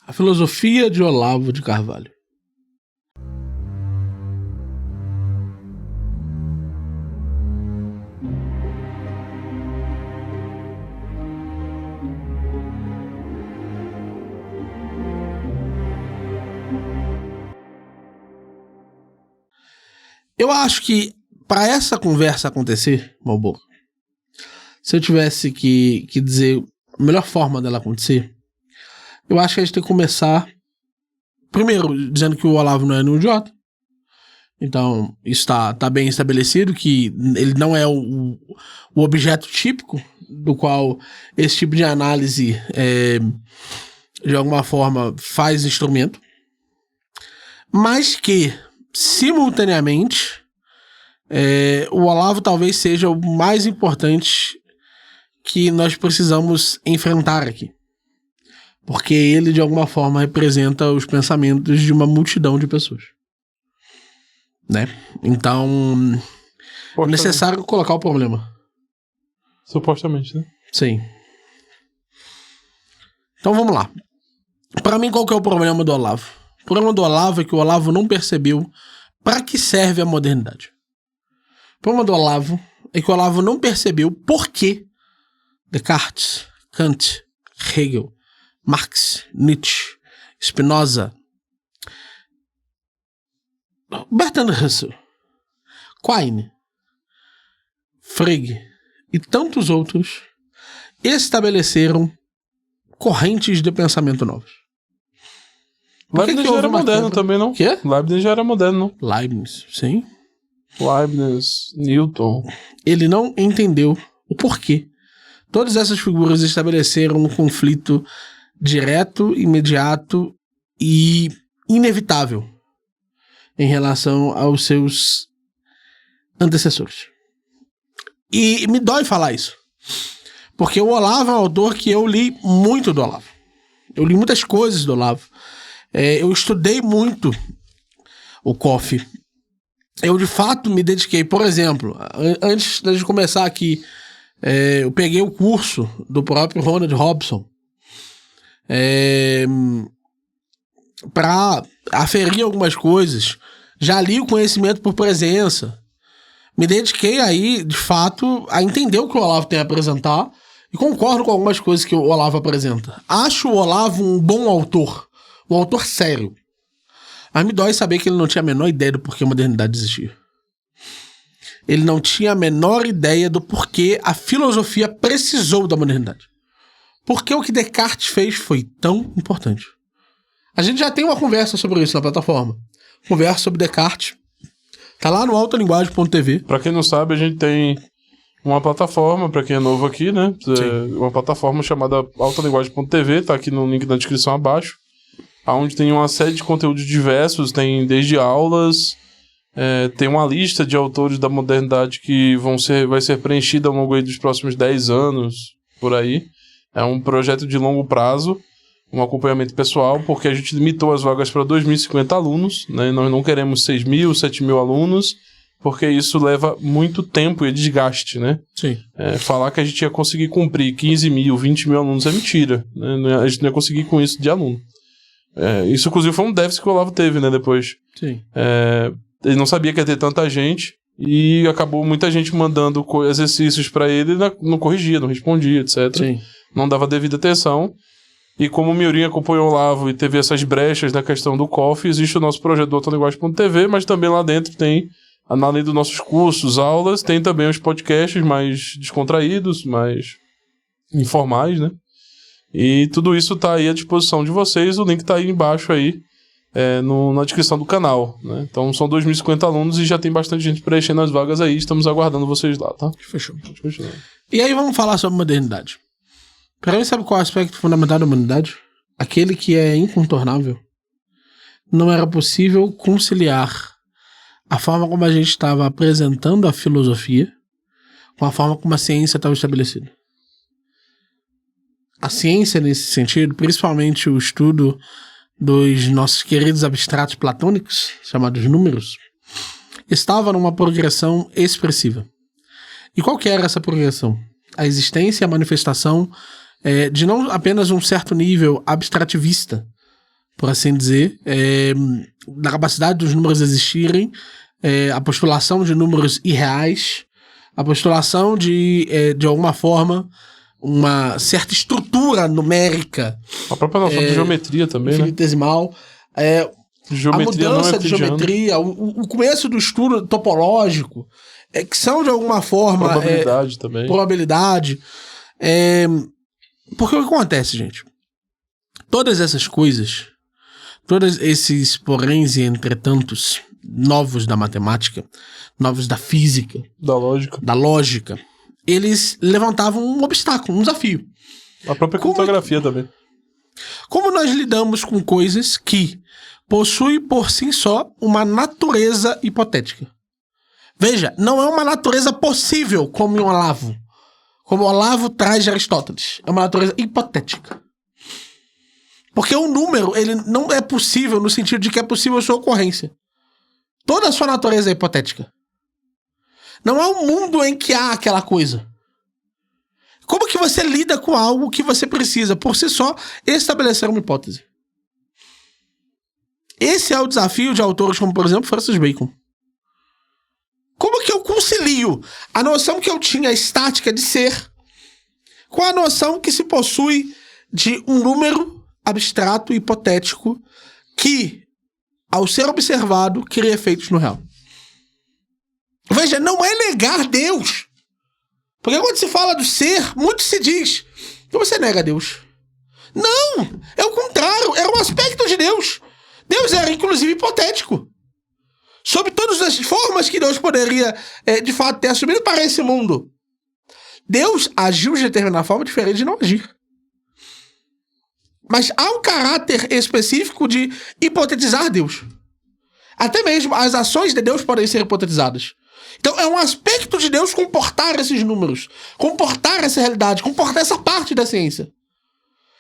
A filosofia de Olavo de Carvalho. Eu acho que para essa conversa acontecer, Malboro, se eu tivesse que dizer a melhor forma dela acontecer, eu acho que a gente tem que começar primeiro dizendo que o Olavo não é nenhum idiota. Então, isso tá bem estabelecido, que ele não é o objeto típico do qual esse tipo de análise, de alguma forma, faz instrumento. Mas que, simultaneamente, o Olavo talvez seja o mais importante que nós precisamos enfrentar aqui. Porque ele, de alguma forma, representa os pensamentos de uma multidão de pessoas. Né? Então, é necessário colocar o problema. Supostamente, né? Sim. Então, vamos lá. Para mim, qual que é o problema do Olavo? O problema do Olavo é que o Olavo não percebeu para que serve a modernidade. O problema do Olavo é que o Olavo não percebeu por que Descartes, Kant, Hegel, Marx, Nietzsche, Spinoza, Bertrand Russell, Quine, Frege e tantos outros estabeleceram correntes de pensamento novas. Leibniz já era moderno também, não? Quê? Leibniz já era moderno, não? Leibniz, sim. Leibniz, Newton. Ele não entendeu o porquê. Todas essas figuras estabeleceram um conflito direto, imediato e inevitável em relação aos seus antecessores. E me dói falar isso. Porque o Olavo é um autor que eu li muito do Olavo. Eu li muitas coisas do Olavo. Eu estudei muito o Kofi. Eu, de fato, me dediquei. Por exemplo, antes de começar aqui, eu peguei o curso do próprio Ronald Robson para aferir algumas coisas. Já li o conhecimento por presença. Me dediquei aí, de fato, a entender o que o Olavo tem a apresentar e concordo com algumas coisas que o Olavo apresenta. Acho o Olavo um bom autor, um autor sério. Mas me dói saber que ele não tinha a menor ideia do porquê a modernidade existia. Ele não tinha a menor ideia do porquê a filosofia precisou da modernidade. Porque o que Descartes fez foi tão importante. A gente já tem uma conversa sobre isso na plataforma. Conversa sobre Descartes. Tá lá no altalinguagem.tv. Pra quem não sabe, a gente tem uma plataforma, pra quem é novo aqui, né? Uma plataforma chamada altalinguagem.tv, tá aqui no link da descrição abaixo. Onde tem uma série de conteúdos diversos, tem desde aulas, tem uma lista de autores da modernidade que vai ser preenchida ao longo aí dos próximos 10 anos, por aí. É um projeto de longo prazo, um acompanhamento pessoal, porque a gente limitou as vagas para 2.050 alunos, né? Nós não queremos 6.000, 7.000 alunos, porque isso leva muito tempo e desgaste, né? Sim. Falar que a gente ia conseguir cumprir 15.000, 20.000 alunos é mentira, né? A gente não ia conseguir com isso de aluno. Isso, inclusive, foi um déficit que o Olavo teve, né, depois. Sim. Ele não sabia que ia ter tanta gente e acabou muita gente mandando exercícios para ele e não corrigia, não respondia, etc. Sim. Não dava devida atenção. E como o Miorinho acompanhou o Olavo e teve essas brechas na questão do COF, existe o nosso projeto do altalinguagem.tv, mas também lá dentro tem, além dos nossos cursos, aulas, tem também os podcasts mais descontraídos, mais informais, né? E tudo isso tá aí à disposição de vocês, o link tá aí embaixo aí, na descrição do canal, né? Então são 2.050 alunos e já tem bastante gente preenchendo as vagas aí, estamos aguardando vocês lá, tá? Fechou. E aí vamos falar sobre modernidade. Pra mim, sabe qual é o aspecto fundamental da humanidade? Aquele que é incontornável. Não era possível conciliar a forma como a gente estava apresentando a filosofia com a forma como a ciência estava estabelecida. A ciência, nesse sentido, principalmente o estudo dos nossos queridos abstratos platônicos, chamados números, estava numa progressão expressiva. E qual que era essa progressão? A existência e a manifestação de não apenas um certo nível abstrativista por assim dizer, da capacidade dos números existirem, a postulação de números irreais, a postulação de alguma forma, uma certa estrutura numérica. A própria noção de geometria também, infinitesimal. Geometria a mudança não é de geometria, o começo do estudo topológico, que são de alguma forma... Probabilidade também. Probabilidade. Porque o que acontece, gente? Todas essas coisas, todos esses poréns e entretantos novos da matemática, novos da física, da lógica, eles levantavam um obstáculo, um desafio. A própria criptografia também. Como nós lidamos com coisas que possuem por si só uma natureza hipotética? Veja, não é uma natureza possível como em Olavo. Como Olavo traz de Aristóteles. É uma natureza hipotética. Porque o número, ele não é possível no sentido de que é possível a sua ocorrência. Toda a sua natureza é hipotética. Não há um mundo em que há aquela coisa. Como que você lida com algo que você precisa, por si só, estabelecer uma hipótese? Esse é o desafio de autores como, por exemplo, Francis Bacon. Como que eu concilio a noção que eu tinha estática de ser com a noção que se possui de um número abstrato e hipotético que, ao ser observado, cria efeitos no real? Veja, não é negar Deus. Porque quando se fala do ser, muito se diz que você nega Deus. Não! É o contrário. Era um aspecto de Deus. Deus era, inclusive, hipotético. Sob todas as formas que Deus poderia, de fato, ter assumido para esse mundo. Deus agiu de determinada forma diferente de não agir. Mas há um caráter específico de hipotetizar Deus. Até mesmo as ações de Deus podem ser hipotetizadas. Então é um aspecto de Deus comportar esses números, comportar essa realidade, comportar essa parte da ciência.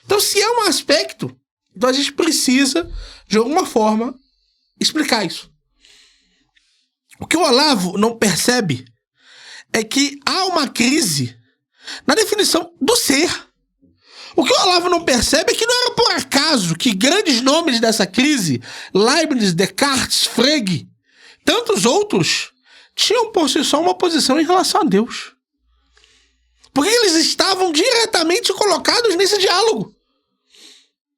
Então se é um aspecto, então a gente precisa, de alguma forma, explicar isso. O que o Olavo não percebe é que há uma crise na definição do ser. O que o Olavo não percebe é que não era por acaso que grandes nomes dessa crise, Leibniz, Descartes, Frege, tantos outros, tinham por si só uma posição em relação a Deus. Porque eles estavam diretamente colocados nesse diálogo.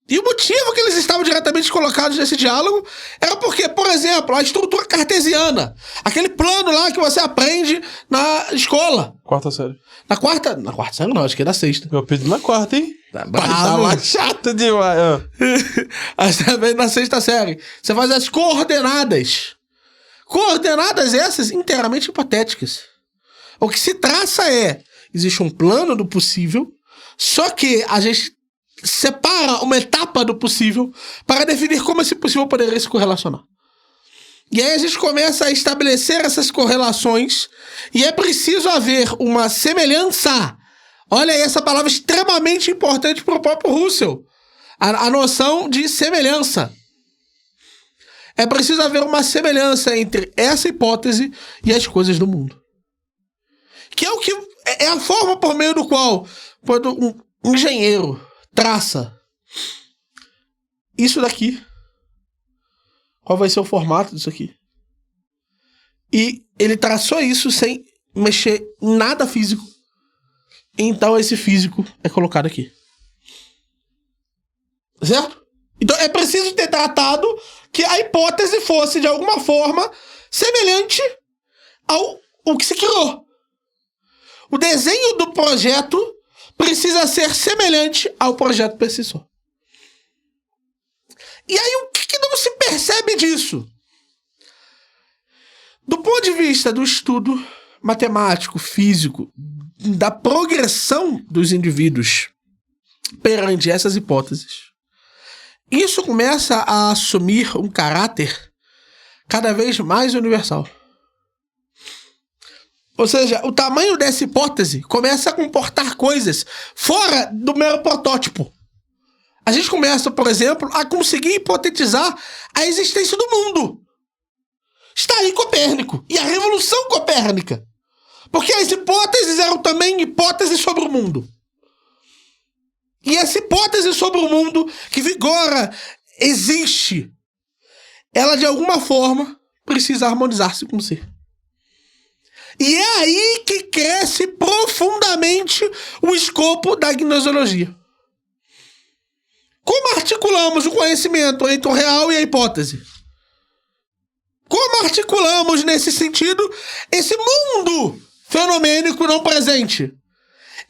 E o motivo que eles estavam diretamente colocados nesse diálogo era porque, por exemplo, a estrutura cartesiana, aquele plano lá que você aprende na escola. Quarta série. Na quarta série não, acho que é da sexta. Eu pedi na quarta, hein? Tá Tava chato demais. Mas também na sexta série. Você faz as coordenadas. Coordenadas essas inteiramente hipotéticas. O que se traça existe um plano do possível, só que a gente separa uma etapa do possível para definir como esse possível poderia se correlacionar. E aí a gente começa a estabelecer essas correlações e é preciso haver uma semelhança. Olha aí essa palavra extremamente importante para o próprio Russell. A noção de semelhança. É preciso haver uma semelhança entre essa hipótese e as coisas do mundo. Que é o que é a forma por meio do qual, quando um engenheiro traça isso daqui, qual vai ser o formato disso aqui? E ele traçou isso sem mexer em nada físico. Então esse físico é colocado aqui. Certo? Então é preciso ter tratado que a hipótese fosse de alguma forma semelhante ao que se criou. O desenho do projeto precisa ser semelhante ao projeto per si só. E aí o que não se percebe disso? Do ponto de vista do estudo matemático, físico, da progressão dos indivíduos perante essas hipóteses, isso começa a assumir um caráter cada vez mais universal. Ou seja, o tamanho dessa hipótese começa a comportar coisas fora do mero protótipo. A gente começa, por exemplo, a conseguir hipotetizar a existência do mundo. Está aí Copérnico e a Revolução Copérnica. Porque as hipóteses eram também hipóteses sobre o mundo. E essa hipótese sobre o mundo que vigora existe, ela de alguma forma precisa harmonizar-se com si. E é aí que cresce profundamente o escopo da gnosologia. Como articulamos o conhecimento entre o real e a hipótese? Como articulamos, nesse sentido, esse mundo fenomênico não presente?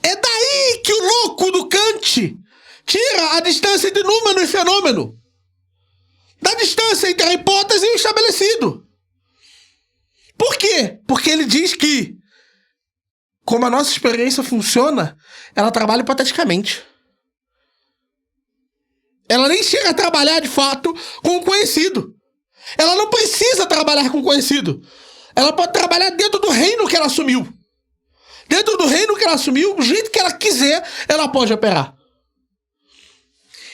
É daí que o louco do Kant tira a distância entre número e fenômeno. Da distância entre a hipótese e o estabelecido. Por quê? Porque ele diz que, como a nossa experiência funciona, ela trabalha hipoteticamente. Ela nem chega a trabalhar, de fato, com o conhecido. Ela não precisa trabalhar com o conhecido. Ela pode trabalhar dentro do reino que ela assumiu. Dentro do reino que ela assumiu, do jeito que ela quiser, ela pode operar.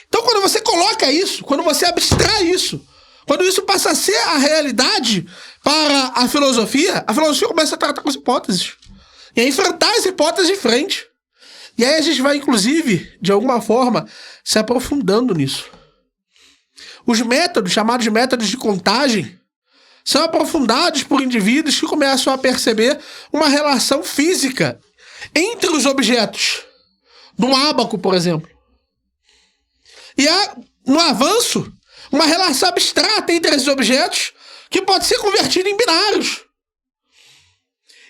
Então, quando você coloca isso, quando você abstrai isso, quando isso passa a ser a realidade para a filosofia começa a tratar com as hipóteses. E a enfrentar as hipóteses de frente. E aí a gente vai, inclusive, de alguma forma, se aprofundando nisso. Os métodos, chamados de métodos de contagem, são aprofundados por indivíduos que começam a perceber uma relação física entre os objetos. De um ábaco, por exemplo. E há, no avanço, uma relação abstrata entre esses objetos que pode ser convertida em binários.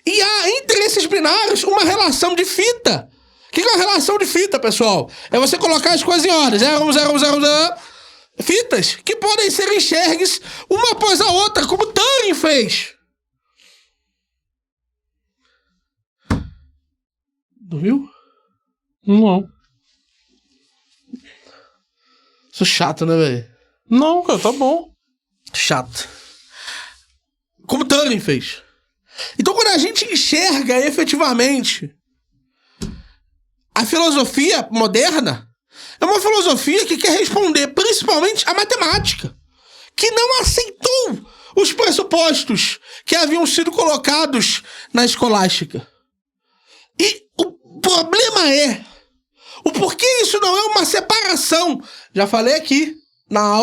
E há, entre esses binários, uma relação de fita. O que é uma relação de fita, pessoal? É você colocar as coisas em ordem. 0, 0, 0, 0. Fitas que podem ser enxergues uma após a outra, como Turing fez. Dormiu? Não. Sou chato, né, velho? Não, cara, tá bom. Chato. Como Turing fez. Então, quando a gente enxerga efetivamente a filosofia moderna, é uma filosofia que quer responder principalmente à matemática, que não aceitou os pressupostos que haviam sido colocados na escolástica. E o problema é o porquê isso não é uma separação. Já falei aqui na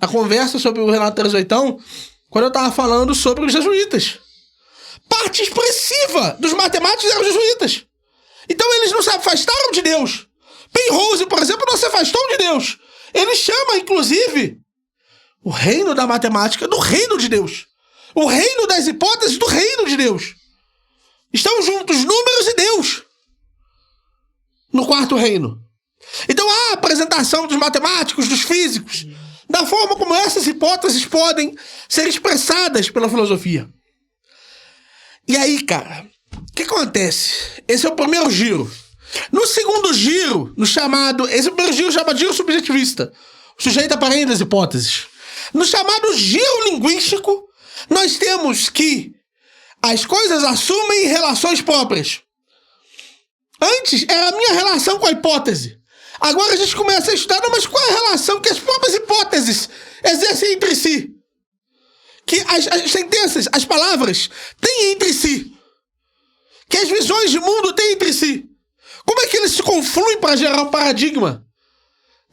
conversa sobre o Renato Trezoitão, quando eu estava falando sobre os jesuítas. Parte expressiva dos matemáticos eram os jesuítas. Então eles não se afastaram de Deus. Penrose, por exemplo, não se afastou de Deus. Ele chama, inclusive, o reino da matemática do reino de Deus. O reino das hipóteses do reino de Deus. Estão juntos números e Deus. No quarto reino. Então há a apresentação dos matemáticos, dos físicos, da forma como essas hipóteses podem ser expressadas pela filosofia. E aí, cara, o que acontece? Esse é o primeiro giro. No segundo giro, esse primeiro giro chama giro subjetivista, o sujeito aparente das hipóteses. No chamado giro linguístico, nós temos que as coisas assumem relações próprias. Antes era a minha relação com a hipótese. Agora a gente começa a estudar, mas qual é a relação que as próprias hipóteses exercem entre si? Que as sentenças, as palavras, têm entre si. Que as visões de mundo têm entre si. Como é que eles se confluem para gerar um paradigma?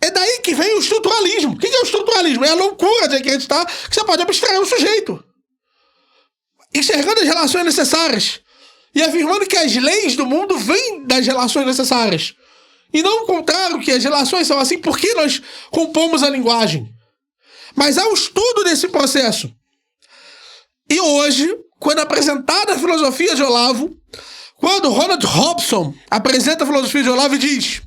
É daí que vem o estruturalismo. O que é o estruturalismo? É a loucura de acreditar que você pode abstrair um sujeito. Enxergando as relações necessárias. E afirmando que as leis do mundo vêm das relações necessárias. E não o contrário, que as relações são assim porque nós compomos a linguagem. Mas há um estudo desse processo. E hoje, quando apresentada a filosofia de Olavo, quando Ronald Robson apresenta a filosofia de Olavo e diz: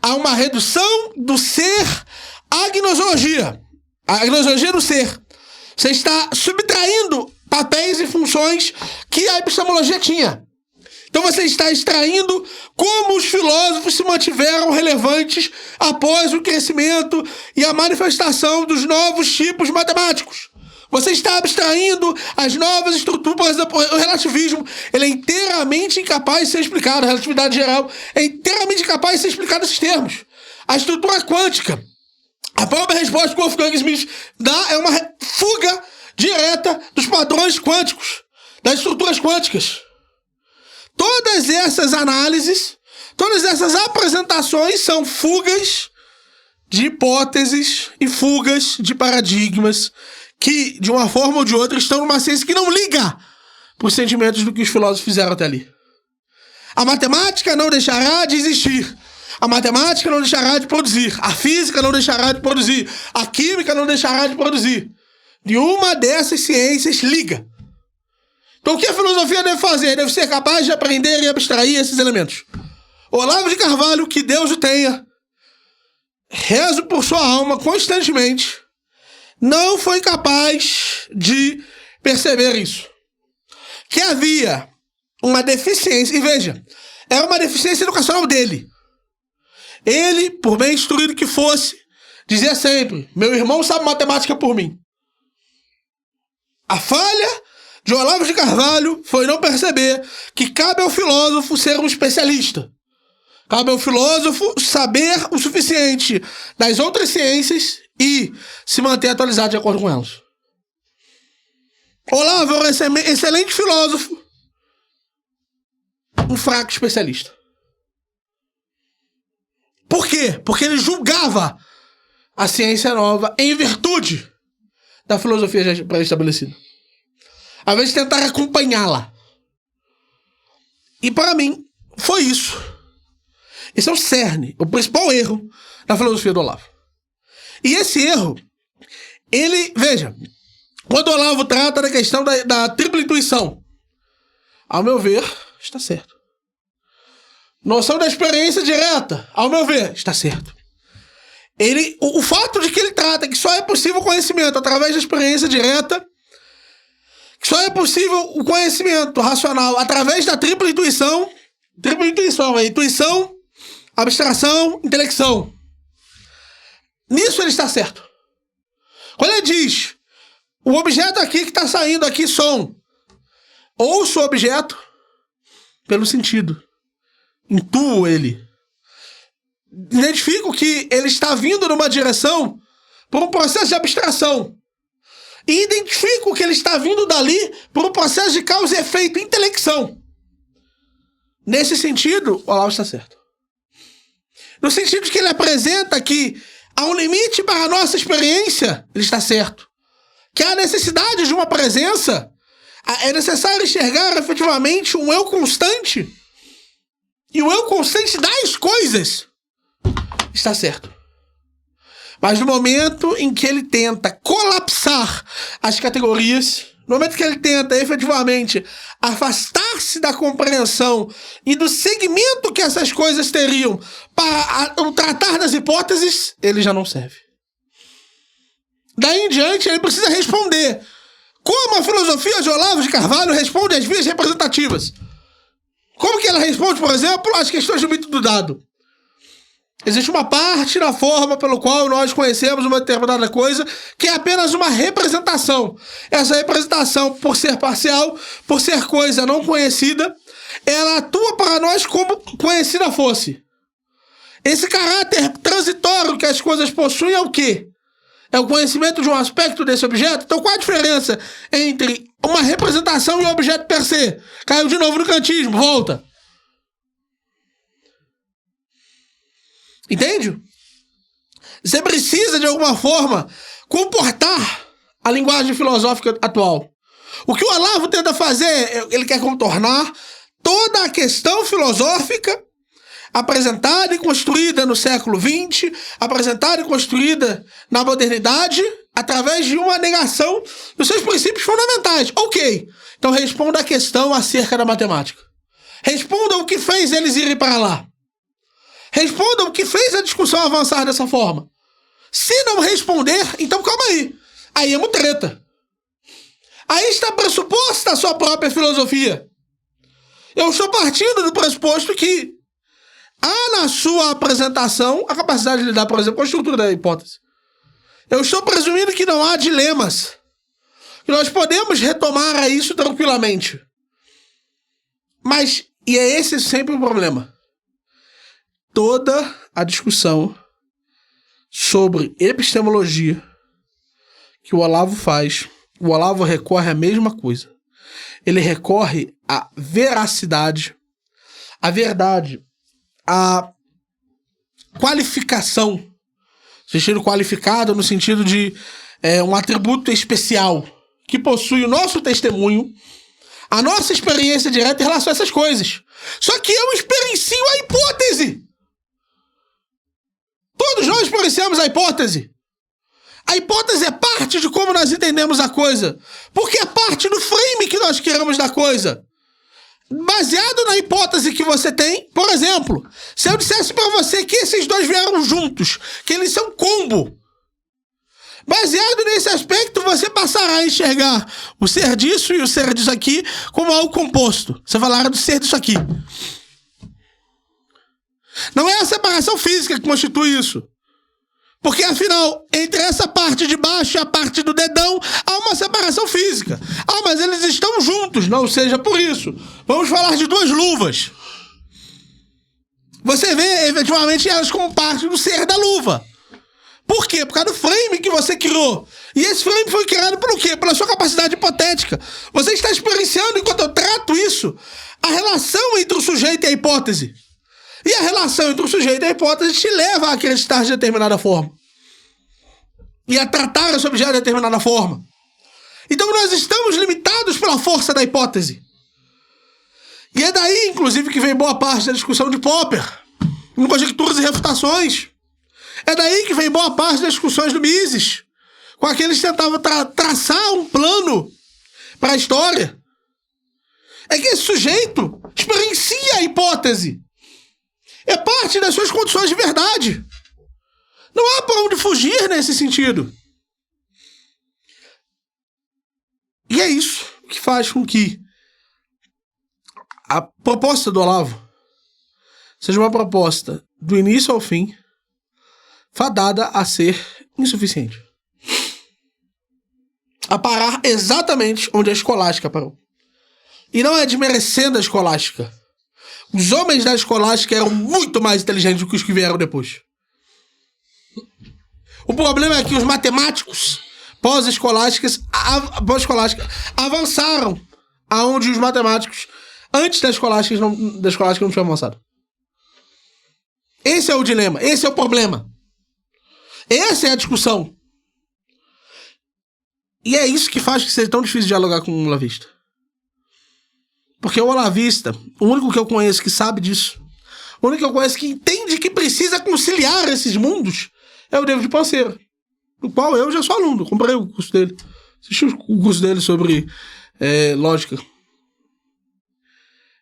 há uma redução do ser à gnosologia. A gnosologia do ser. Você está subtraindo papéis e funções que a epistemologia tinha. Então você está extraindo como os filósofos se mantiveram relevantes após o crescimento e a manifestação dos novos tipos matemáticos. Você está abstraindo as novas estruturas. O relativismo, ele é inteiramente incapaz de ser explicado. A relatividade geral é inteiramente incapaz de ser explicado nesses termos. A estrutura quântica, a própria resposta que o Wolfgang Smith dá é uma fuga direta dos padrões quânticos, das estruturas quânticas. Todas essas análises, todas essas apresentações são fugas de hipóteses e fugas de paradigmas que, de uma forma ou de outra, estão numa ciência que não liga para os sentimentos do que os filósofos fizeram até ali. A matemática não deixará de existir. A matemática não deixará de produzir. A física não deixará de produzir. A química não deixará de produzir. Nenhuma dessas ciências liga. Então o que a filosofia deve fazer? Deve ser capaz de aprender e abstrair esses elementos. Olavo de Carvalho, que Deus o tenha, rezo por sua alma constantemente, não foi capaz de perceber isso. Que havia uma deficiência, e veja, era uma deficiência educacional dele. Ele, por bem instruído que fosse, dizia sempre: meu irmão sabe matemática por mim. A falha de Olavo de Carvalho foi não perceber que cabe ao filósofo ser um especialista. Cabe ao filósofo saber o suficiente das outras ciências e se manter atualizado de acordo com elas. Olavo é um excelente filósofo, um fraco especialista. Por quê? Porque ele julgava a ciência nova em virtude da filosofia já pré-estabelecida, ao invés de tentar acompanhá-la. E para mim, foi isso. Esse é o cerne, o principal erro da filosofia do Olavo. E esse erro, ele, veja, quando o Olavo trata da questão da tripla intuição, ao meu ver, está certo. Noção da experiência direta, ao meu ver, está certo. O fato de que ele trata que só é possível o conhecimento através da experiência direta, que só é possível o conhecimento racional através da tripla intuição é intuição, abstração, intelecção. Nisso ele está certo. Quando ele diz, o objeto aqui que está saindo aqui, som, ouço o objeto pelo sentido. Intuo ele. Identifico que ele está vindo numa direção por um processo de abstração. E identifico que ele está vindo dali por um processo de causa e efeito, intelecção. Nesse sentido, o Olavo está certo. No sentido de que ele apresenta que há um limite para a nossa experiência, ele está certo. Que há necessidade de uma presença, é necessário enxergar efetivamente um eu constante. E o eu constante das coisas está certo. Mas no momento em que ele tenta colapsar as categorias, no momento que ele tenta efetivamente afastar-se da compreensão e do segmento que essas coisas teriam para o tratar das hipóteses, ele já não serve. Daí em diante ele precisa responder como a filosofia de Olavo de Carvalho responde às vias representativas. Como que ela responde, por exemplo, às questões do mito do dado? Existe uma parte na forma pelo qual nós conhecemos uma determinada coisa que é apenas uma representação. Essa representação, por ser parcial, por ser coisa não conhecida, ela atua para nós como conhecida fosse. Esse caráter transitório que as coisas possuem é o quê? É o conhecimento de um aspecto desse objeto? Então qual a diferença entre uma representação e um objeto per se? Caiu de novo no kantismo, volta. Entende? Você precisa, de alguma forma, comportar a linguagem filosófica atual. O que o Olavo tenta fazer, ele quer contornar toda a questão filosófica apresentada e construída no século XX, apresentada e construída na modernidade, através de uma negação dos seus princípios fundamentais. Ok, então responda a questão acerca da matemática. Responda o que fez eles irem para lá. Responda o que fez a discussão avançar dessa forma. Se não responder, então calma aí. Aí é uma treta. Aí está pressuposta a sua própria filosofia. Eu estou partindo do pressuposto que há na sua apresentação a capacidade de lidar, por exemplo, com a estrutura da hipótese. Eu estou presumindo que não há dilemas. Que nós podemos retomar a isso tranquilamente. Mas, e é esse sempre o problema. Toda a discussão sobre epistemologia que o Olavo faz, o Olavo recorre à mesma coisa. Ele recorre à veracidade, à verdade, à qualificação Sentido qualificado no sentido de um atributo especial que possui o nosso testemunho, a nossa experiência direta em relação a essas coisas. Só que eu experiencio a hipótese. Todos nós experienciamos a hipótese. A hipótese é parte de como nós entendemos a coisa. Porque é parte do frame que nós queremos da coisa. Baseado na hipótese que você tem, por exemplo, se eu dissesse pra você que esses dois vieram juntos, que eles são combo, baseado nesse aspecto, você passará a enxergar o ser disso e o ser disso aqui como algo composto. Você falará do ser disso aqui. Não é a separação física que constitui isso. Porque, afinal, entre essa parte de baixo e a parte do dedão, há uma separação física. Ah, mas eles estão juntos. Não seja por isso. Vamos falar de duas luvas. Você vê, efetivamente, elas como parte do ser da luva. Por quê? Por causa do frame que você criou. E esse frame foi criado por quê? Pela sua capacidade hipotética. Você está experienciando, enquanto eu trato isso, a relação entre o sujeito e a hipótese. E a relação entre o sujeito e a hipótese te leva a acreditar de determinada forma. E a tratar esse objeto de determinada forma. Então nós estamos limitados pela força da hipótese. E é daí, inclusive, que vem boa parte da discussão de Popper, em Conjecturas e Refutações. É daí que vem boa parte das discussões do Mises, com aqueles que tentavam traçar um plano para a história. É que esse sujeito experiencia a hipótese. É parte das suas condições de verdade. Não há para onde fugir nesse sentido. E é isso que faz com que a proposta do Olavo seja uma proposta do início ao fim, fadada a ser insuficiente. A parar exatamente onde a escolástica parou. E não é desmerecendo a escolástica. Os homens da escolástica eram muito mais inteligentes do que os que vieram depois. O problema é que os matemáticos pós-escolásticos avançaram aonde os matemáticos antes da escolástica não tinham avançado. Esse é o dilema, esse é o problema. Essa é a discussão. E é isso que faz que seja tão difícil dialogar com um olavista. Porque o olavista, o único que eu conheço que sabe disso, o único que eu conheço que entende que precisa conciliar esses mundos, é o David Panseiro, do qual eu já sou aluno, comprei o curso dele, assisti o curso dele sobre lógica.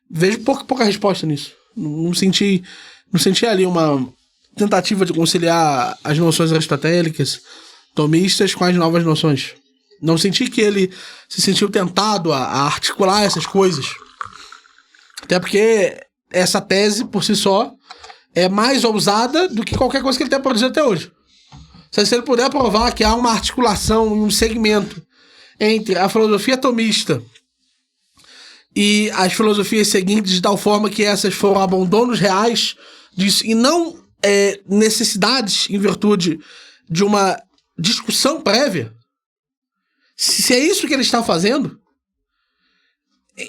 Vejo pouca resposta nisso. Não senti ali uma tentativa de conciliar as noções aristotélicas, tomistas, com as novas noções. Não senti que ele se sentiu tentado a articular essas coisas. Até porque essa tese, por si só, é mais ousada do que qualquer coisa que ele tenha produzido até hoje. Se ele puder provar que há uma articulação e um segmento entre a filosofia tomista e as filosofias seguintes, de tal forma que essas foram abandonos reais disso, e não necessidades em virtude de uma discussão prévia, se é isso que ele está fazendo,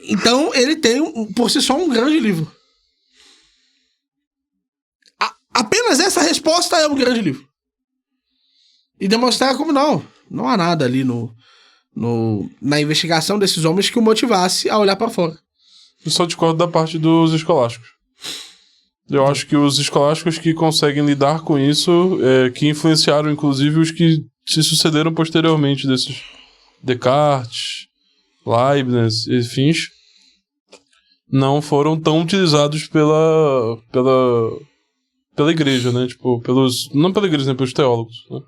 então ele tem por si só um grande livro. Apenas essa resposta é um grande livro. E demonstrar como não há nada ali na investigação desses homens que o motivasse a olhar para fora. Eu só discordo da parte dos escolásticos. Eu acho que os escolásticos que conseguem lidar com isso, que influenciaram inclusive os que se sucederam posteriormente desses Descartes, Leibniz e fins, não foram tão utilizados pela igreja, né? Tipo, não pela igreja, né? Pelos teólogos, né?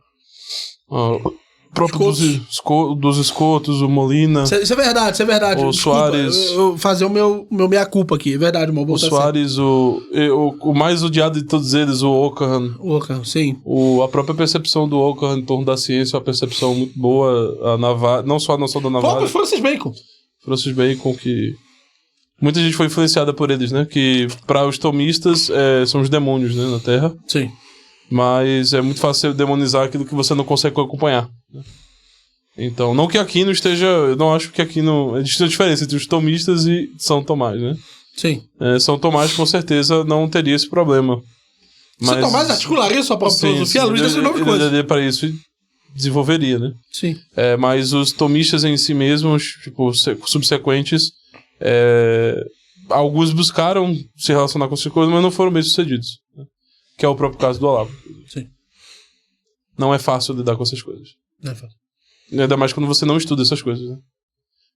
O próprio dos Escotos, o Molina. Isso é verdade. O Soares. Eu fazer o meu meia-culpa aqui, é verdade, irmão. O Soares, o mais odiado de todos eles, o Occam. O Occam, sim. A própria percepção do Occam em torno da ciência é uma percepção muito boa. Não só a noção da Navalha. Francis Bacon, que muita gente foi influenciada por eles, né? Que para os tomistas são os demônios, né? Na Terra. Sim. Mas é muito fácil demonizar aquilo que você não consegue acompanhar. Então, não que Aquino esteja... Eu não acho que Aquino... Existe a diferença entre os tomistas e São Tomás, né? Sim. São Tomás, com certeza, não teria esse problema. Se Tomás articularia sua própria filosofia à luz dessas novas coisas. Ele daria para isso e desenvolveria, né? Sim. Mas os tomistas em si mesmos, tipo, subsequentes, alguns buscaram se relacionar com essas coisas, mas não foram bem sucedidos. Né? Que é o próprio caso do Olavo. Sim. Não é fácil lidar com essas coisas. Não é fácil. Ainda mais quando você não estuda essas coisas, né?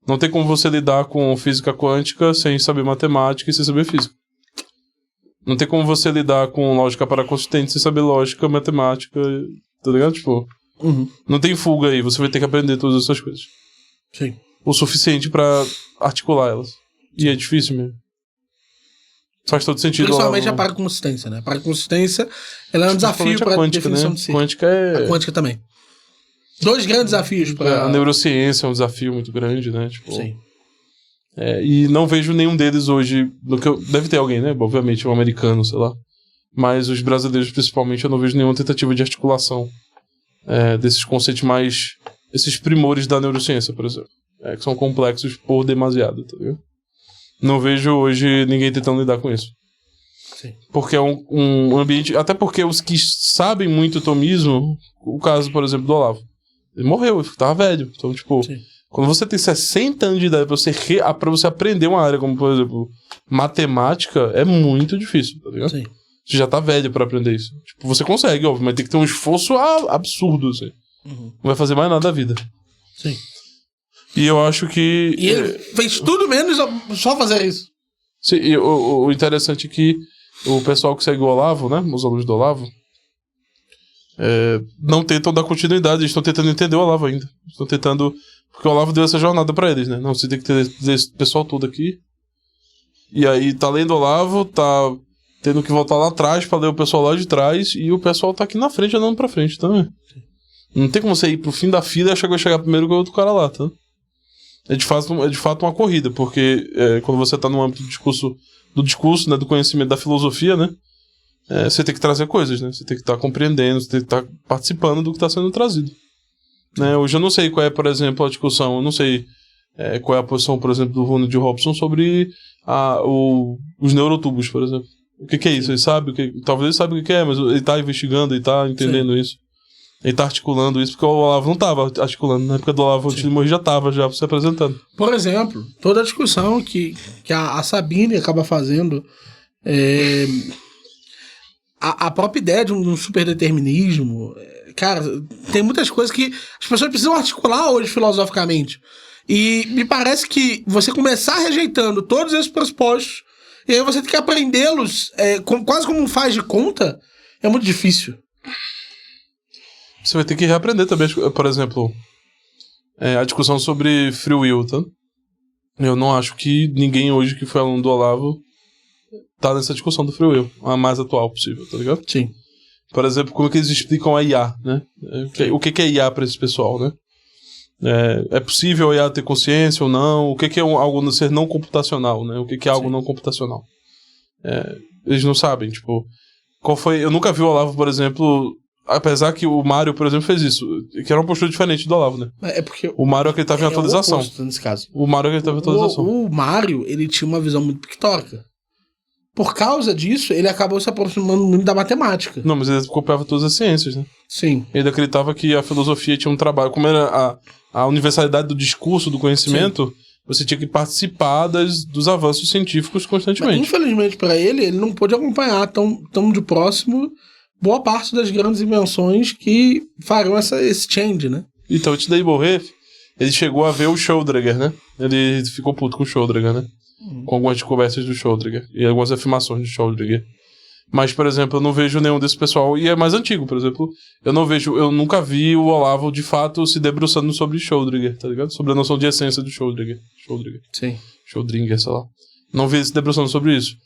Não tem como você lidar com física quântica sem saber matemática e sem saber física. Não tem como você lidar com lógica paraconsistente sem saber lógica, matemática, tá ligado? Tipo, não tem fuga aí, você vai ter que aprender todas essas coisas. Sim. O suficiente pra articular elas. E é difícil mesmo. Faz todo sentido. Principalmente a paraconsistência, né? A paraconsistência, ela é um desafio para a definição, né? De si. Quântica é... A quântica também. 2 grandes desafios para... A neurociência é um desafio muito grande, né? Tipo, sim. E não vejo nenhum deles hoje... Deve ter alguém, né? Obviamente, um americano, sei lá. Mas os brasileiros, principalmente, eu não vejo nenhuma tentativa de articulação desses conceitos mais... Esses primores da neurociência, por exemplo. Que são complexos por demasiado, tá ligado? Não vejo hoje ninguém tentando lidar com isso. Sim. Porque é um ambiente... Até porque os que sabem muito tomismo... O caso, por exemplo, do Olavo. Ele morreu, ele tava velho. Então, tipo... Sim. Quando você tem 60 anos de idade pra você aprender uma área como, por exemplo, matemática, é muito difícil, tá ligado? Sim. Você já tá velho pra aprender isso. Tipo, você consegue, óbvio, mas tem que ter um esforço absurdo, assim. Não vai fazer mais nada da vida. Sim. E eu acho que... E ele fez tudo menos só fazer isso. Sim, e o interessante é que o pessoal que segue o Olavo, né, os alunos do Olavo, não tentam dar continuidade, eles estão tentando entender o Olavo ainda. Estão tentando... Porque o Olavo deu essa jornada pra eles, né? Não, você tem que ter esse pessoal todo aqui. E aí tá lendo o Olavo, tá tendo que voltar lá atrás pra ler o pessoal lá de trás, e o pessoal tá aqui na frente, andando pra frente, tá? Não tem como você ir pro fim da fila e achar que vai chegar primeiro que o outro cara lá, tá? É de fato uma corrida, porque quando você tá no âmbito do discurso, né, do conhecimento da filosofia, né? Você tem que trazer coisas, né? Você tem que estar compreendendo, você tem que estar participando do que está sendo trazido. Né? Hoje eu não sei qual é, por exemplo, a discussão, eu não sei qual é a posição, por exemplo, do Ronald Robson sobre os neurotubos, por exemplo. O que é isso? Ele sabe? Talvez ele saiba o que é, mas ele está investigando, ele está entendendo isso. Ele está articulando isso, porque o Olavo não estava articulando. Na época do Olavo, o Tino já estava se apresentando. Por exemplo, toda a discussão que a Sabine acaba fazendo... A própria ideia de um superdeterminismo, cara, tem muitas coisas que as pessoas precisam articular hoje filosoficamente. E me parece que você começar rejeitando todos esses pressupostos e aí você tem que aprendê-los quase como um faz de conta, é muito difícil. Você vai ter que reaprender também, por exemplo, a discussão sobre free will, tá? Eu não acho que ninguém hoje que foi aluno do Olavo tá nessa discussão do free will, a mais atual possível, tá ligado? Sim. Por exemplo, como é que eles explicam a IA, né? O que é IA pra esse pessoal, né? É possível a IA ter consciência ou não? O que é algo no ser não computacional, né? O que é algo não computacional? Eles não sabem, tipo... Eu nunca vi o Olavo, por exemplo... Apesar que o Mário, por exemplo, fez isso. Que era uma postura diferente do Olavo, né? É porque... O Mário acreditava em atualização. O oposto, nesse caso. O Mário acreditava em atualização. O Mário, ele tinha uma visão muito pictórica. Por causa disso, ele acabou se aproximando muito da matemática. Não, mas ele copiava todas as ciências, né? Sim. Ele acreditava que a filosofia tinha um trabalho... Como era a universalidade do discurso, do conhecimento... Sim. Você tinha que participar dos avanços científicos constantemente. Mas, infelizmente, para ele não pôde acompanhar tão de próximo boa parte das grandes invenções que farão esse change, né? Então, antes dele morrer, ele chegou a ver o Schrödinger, né? Ele ficou puto com o Schrödinger, né? Com algumas descobertas do Schrödinger e algumas afirmações do Schrödinger. Mas, por exemplo, eu não vejo nenhum desse pessoal, e é mais antigo, por exemplo, eu nunca vi o Olavo, de fato, se debruçando sobre Schrödinger, tá ligado? Sobre a noção de essência do Schrödinger. Sim. Schrödinger, sei lá. Não vi ele se debruçando sobre isso.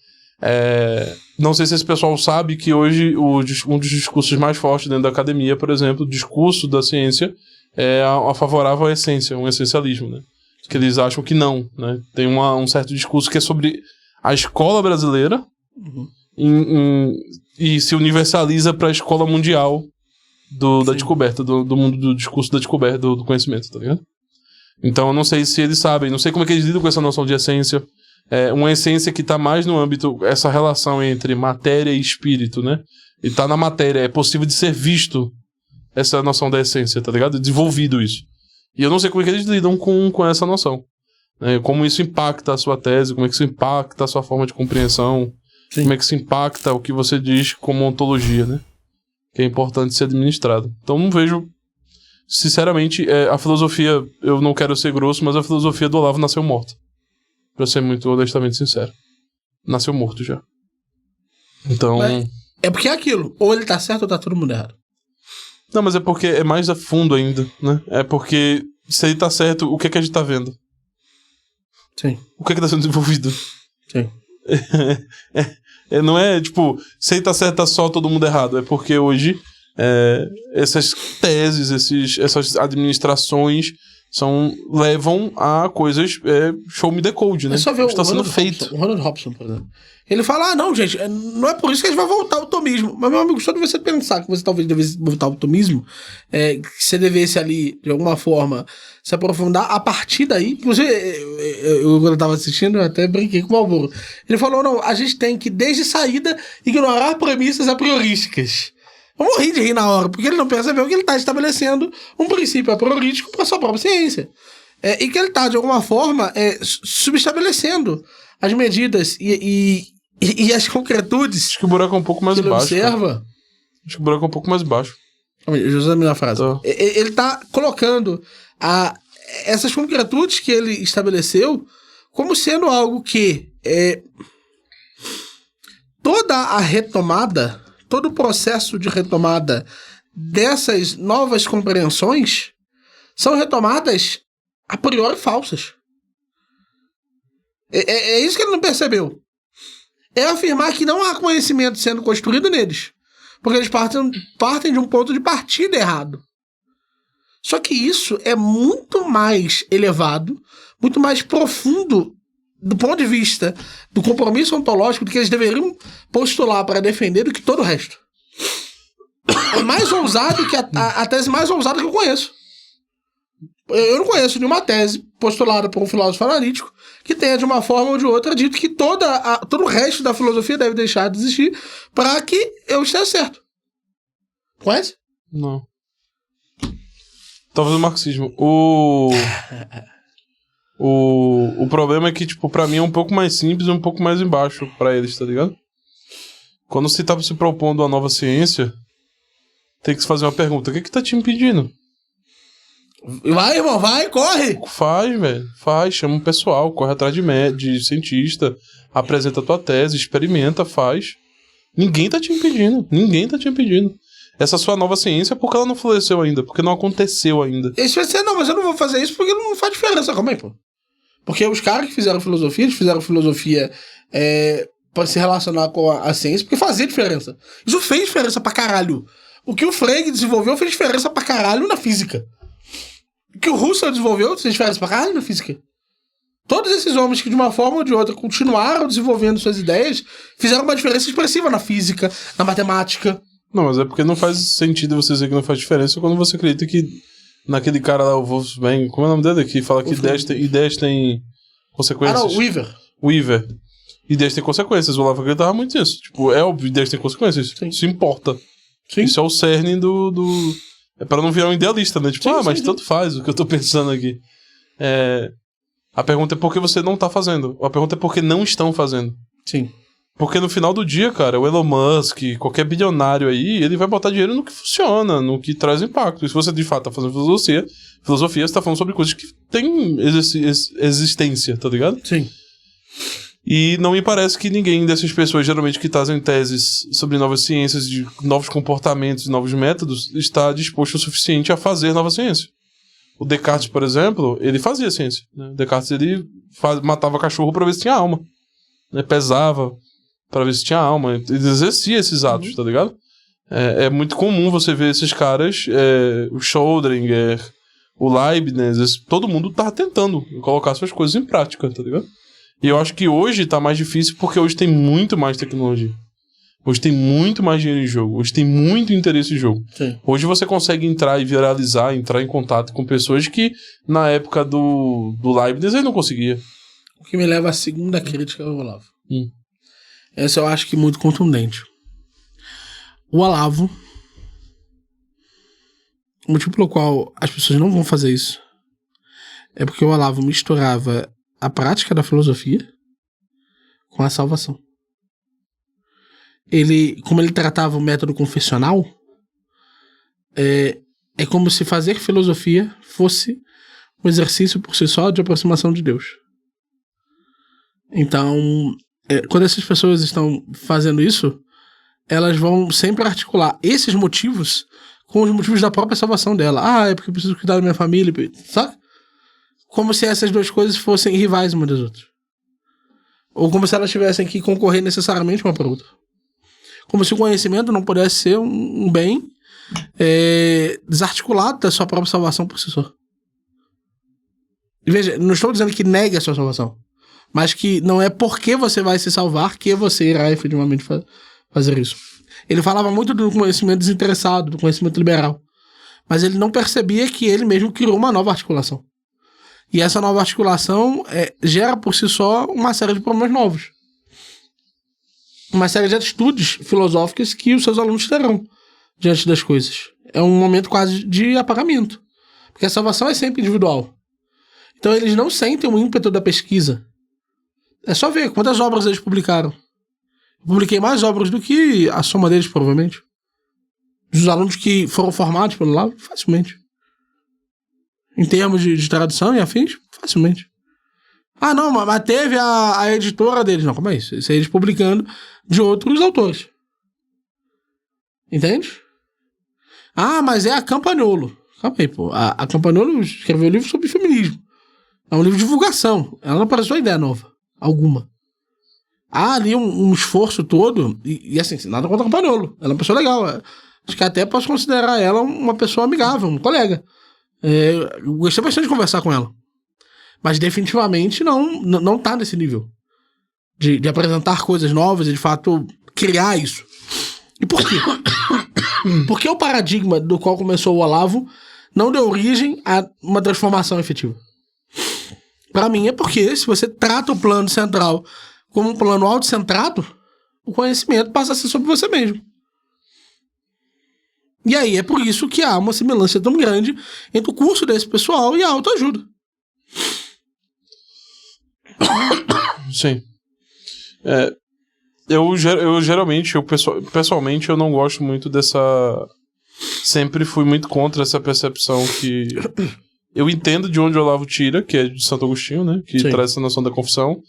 Não sei se esse pessoal sabe que hoje um dos discursos mais fortes dentro da academia, por exemplo, o discurso da ciência é a favorável à essência, um essencialismo, né? Que eles acham que não, né? Tem um certo discurso que é sobre a escola brasileira, e se universaliza para a escola mundial da descoberta, do mundo do discurso da descoberta, do conhecimento, tá ligado? Então eu não sei se eles sabem, não sei como é que eles lidam com essa noção de essência. Uma essência que está mais no âmbito, essa relação entre matéria e espírito, né? e tá na matéria, é possível de ser visto essa noção da essência, tá ligado? Desenvolvido isso. E eu não sei como é que eles lidam com essa noção. Né? Como isso impacta a sua tese, como é que isso impacta a sua forma de compreensão, Sim. como é que isso impacta o que você diz como ontologia, né? Que é importante ser administrado. Então não vejo... Sinceramente, a filosofia, eu não quero ser grosso, mas a filosofia do Olavo nasceu morta. Pra ser muito honestamente sincero. Nasceu morto já. Então... É porque é aquilo. Ou ele tá certo ou tá todo mundo errado. Não, mas é porque é mais a fundo ainda, né? É porque se ele tá certo, o que é que a gente tá vendo? Sim. O que é que tá sendo desenvolvido? Sim. Não é, tipo, se ele tá certo, tá só todo mundo errado. É porque hoje... essas teses, essas administrações levam a coisas show me the code, né? É só ver está sendo feito. O Ronald Robson, por exemplo. Ele fala, não, gente, não é por isso que a gente vai voltar ao tomismo. Mas, meu amigo, só de você pensar que você talvez devesse voltar ao tomismo, que você devesse ali, de alguma forma, se aprofundar, a partir daí, inclusive, eu quando eu tava assistindo, eu até brinquei com o Malboro. Ele falou, não, a gente tem que, desde saída, ignorar premissas a priorísticas. Eu morri de rir na hora, porque ele não percebeu que ele está estabelecendo um princípio a priorístico para sua própria ciência. E que ele está, de alguma forma, subestabelecendo as medidas e as concretudes. Acho que o buraco é um pouco mais que ele baixo. observa. Acho que o buraco é um pouco mais baixo. Eu usei a minha frase. Tá. Ele está colocando essas concretudes que ele estabeleceu como sendo algo que toda a retomada, todo o processo de retomada dessas novas compreensões são retomadas a priori falsas. É isso que ele não percebeu. É afirmar que não há conhecimento sendo construído neles. Porque eles partem de um ponto de partida errado. Só que isso é muito mais elevado, muito mais profundo do ponto de vista do compromisso ontológico do que eles deveriam postular para defender do que todo o resto. É mais ousado que a tese mais ousada que eu conheço. Eu não conheço nenhuma tese postulada por um filósofo analítico que tenha, de uma forma ou de outra, dito que todo o resto da filosofia deve deixar de existir para que eu esteja certo. Conhece? Não. Talvez o marxismo. O problema é que, tipo, pra mim é um pouco mais simples e um pouco mais embaixo pra eles, tá ligado? Quando você tá se propondo uma nova ciência, tem que se fazer uma pergunta. O que tá te impedindo? Vai, irmão, vai, corre! Faz, velho. Faz, chama um pessoal, corre atrás de cientista, apresenta a tua tese, experimenta, faz. Ninguém tá te impedindo. Ninguém tá te impedindo. Essa sua nova ciência é porque ela não floresceu ainda, porque não aconteceu ainda. Esse vai ser, não, mas eu não vou fazer isso porque não faz diferença. Calma aí, pô. Porque os caras que fizeram filosofia, eles fizeram filosofia pra se relacionar com a ciência, porque fazia diferença. Isso fez diferença pra caralho. O que o Frege desenvolveu fez diferença pra caralho na física. O que o Russell desenvolveu fez diferença pra caralho na física. Todos esses homens que, de uma forma ou de outra, continuaram desenvolvendo suas ideias, fizeram uma diferença expressiva na física, na matemática. Não, mas é porque não faz sentido você dizer que não faz diferença quando você acredita que naquele cara lá, o Wolfsbane, como é o nome dele? Que fala que ideias têm consequências. Ah, não, Weaver. Ideias têm consequências. O Olavo acreditava muito nisso. Tipo, é óbvio, ideias têm consequências. Sim. Isso importa. Sim. Isso é o cerne do... É pra não virar um idealista, né? Tipo, Sim, mas sim. tanto faz o que eu tô pensando aqui. A pergunta é por que você não tá fazendo. A pergunta é por que não estão fazendo. Sim. Porque no final do dia, cara, o Elon Musk, qualquer bilionário aí, ele vai botar dinheiro no que funciona, no que traz impacto. E se você de fato tá fazendo filosofia, você tá falando sobre coisas que têm existência, tá ligado? Sim. E não me parece que ninguém dessas pessoas, geralmente que trazem teses sobre novas ciências, de novos comportamentos, novos métodos, está disposto o suficiente a fazer nova ciência. O Descartes, por exemplo, ele fazia ciência. Né? O Descartes, ele matava cachorro pra ver se tinha alma. Né? Pesava pra ver se tinha alma. Ele exercia esses atos, tá ligado? É muito comum você ver esses caras, o Schrödinger, o Leibniz, todo mundo tá tentando colocar suas coisas em prática, tá ligado? E eu acho que hoje tá mais difícil porque hoje tem muito mais tecnologia. Hoje tem muito mais dinheiro em jogo. Hoje tem muito interesse em jogo. Sim. Hoje você consegue entrar e viralizar, entrar em contato com pessoas que na época do Leibniz ele não conseguia. O que me leva à segunda crítica ao Olavo. Essa eu acho que muito contundente. o Olavo, o motivo pelo qual as pessoas não vão fazer isso é porque o Olavo misturava a prática da filosofia com a salvação. Como ele tratava o método confessional, é como se fazer filosofia fosse um exercício por si só de aproximação de Deus. Então, quando essas pessoas estão fazendo isso, elas vão sempre articular esses motivos com os motivos da própria salvação dela. É porque eu preciso cuidar da minha família, sabe? Como se essas duas coisas fossem rivais uma das outras. Ou como se elas tivessem que concorrer necessariamente uma para outra. Como se o conhecimento não pudesse ser um bem desarticulado da sua própria salvação por si só. E veja, não estou dizendo que negue a sua salvação, mas que não é porque você vai se salvar que você irá efetivamente fazer isso. Ele falava muito do conhecimento desinteressado, do conhecimento liberal, mas ele não percebia que ele mesmo criou uma nova articulação. E essa nova articulação gera por si só uma série de problemas novos. Uma série de atitudes filosóficas que os seus alunos terão diante das coisas. É um momento quase de apagamento. Porque a salvação é sempre individual. Então eles não sentem o ímpeto da pesquisa. É só ver quantas obras eles publicaram. Eu publiquei mais obras do que a soma deles, provavelmente. Dos alunos que foram formados pelo Olavo, facilmente. Em termos de tradução e afins, facilmente. Não, mas teve a editora deles. Não, como é isso? Isso é eles publicando de outros autores. Entende? Mas é a Campagnolo. Calma aí, pô. A Campagnolo escreveu um livro sobre feminismo. É um livro de divulgação. Ela não apareceu ideia nova. Alguma. Há ali um esforço todo. E assim, nada contra a Campagnolo. Ela é uma pessoa legal. Acho que até posso considerar ela uma pessoa amigável, um colega. Eu gostei bastante de conversar com ela. Mas definitivamente não tá nesse nível. De apresentar coisas novas e de fato criar isso. E por quê? Porque o paradigma do qual começou o Olavo não deu origem a uma transformação efetiva. Para mim é porque se você trata o plano central como um plano autocentrado, o conhecimento passa a ser sobre você mesmo. E aí é por isso que há uma semelhança tão grande entre o curso desse pessoal e a autoajuda. Sim. Eu geralmente, pessoalmente, eu não gosto muito dessa... Sempre fui muito contra essa percepção que... Eu entendo de onde o Olavo tira, que é de Santo Agostinho, né? Que traz essa noção da confissão.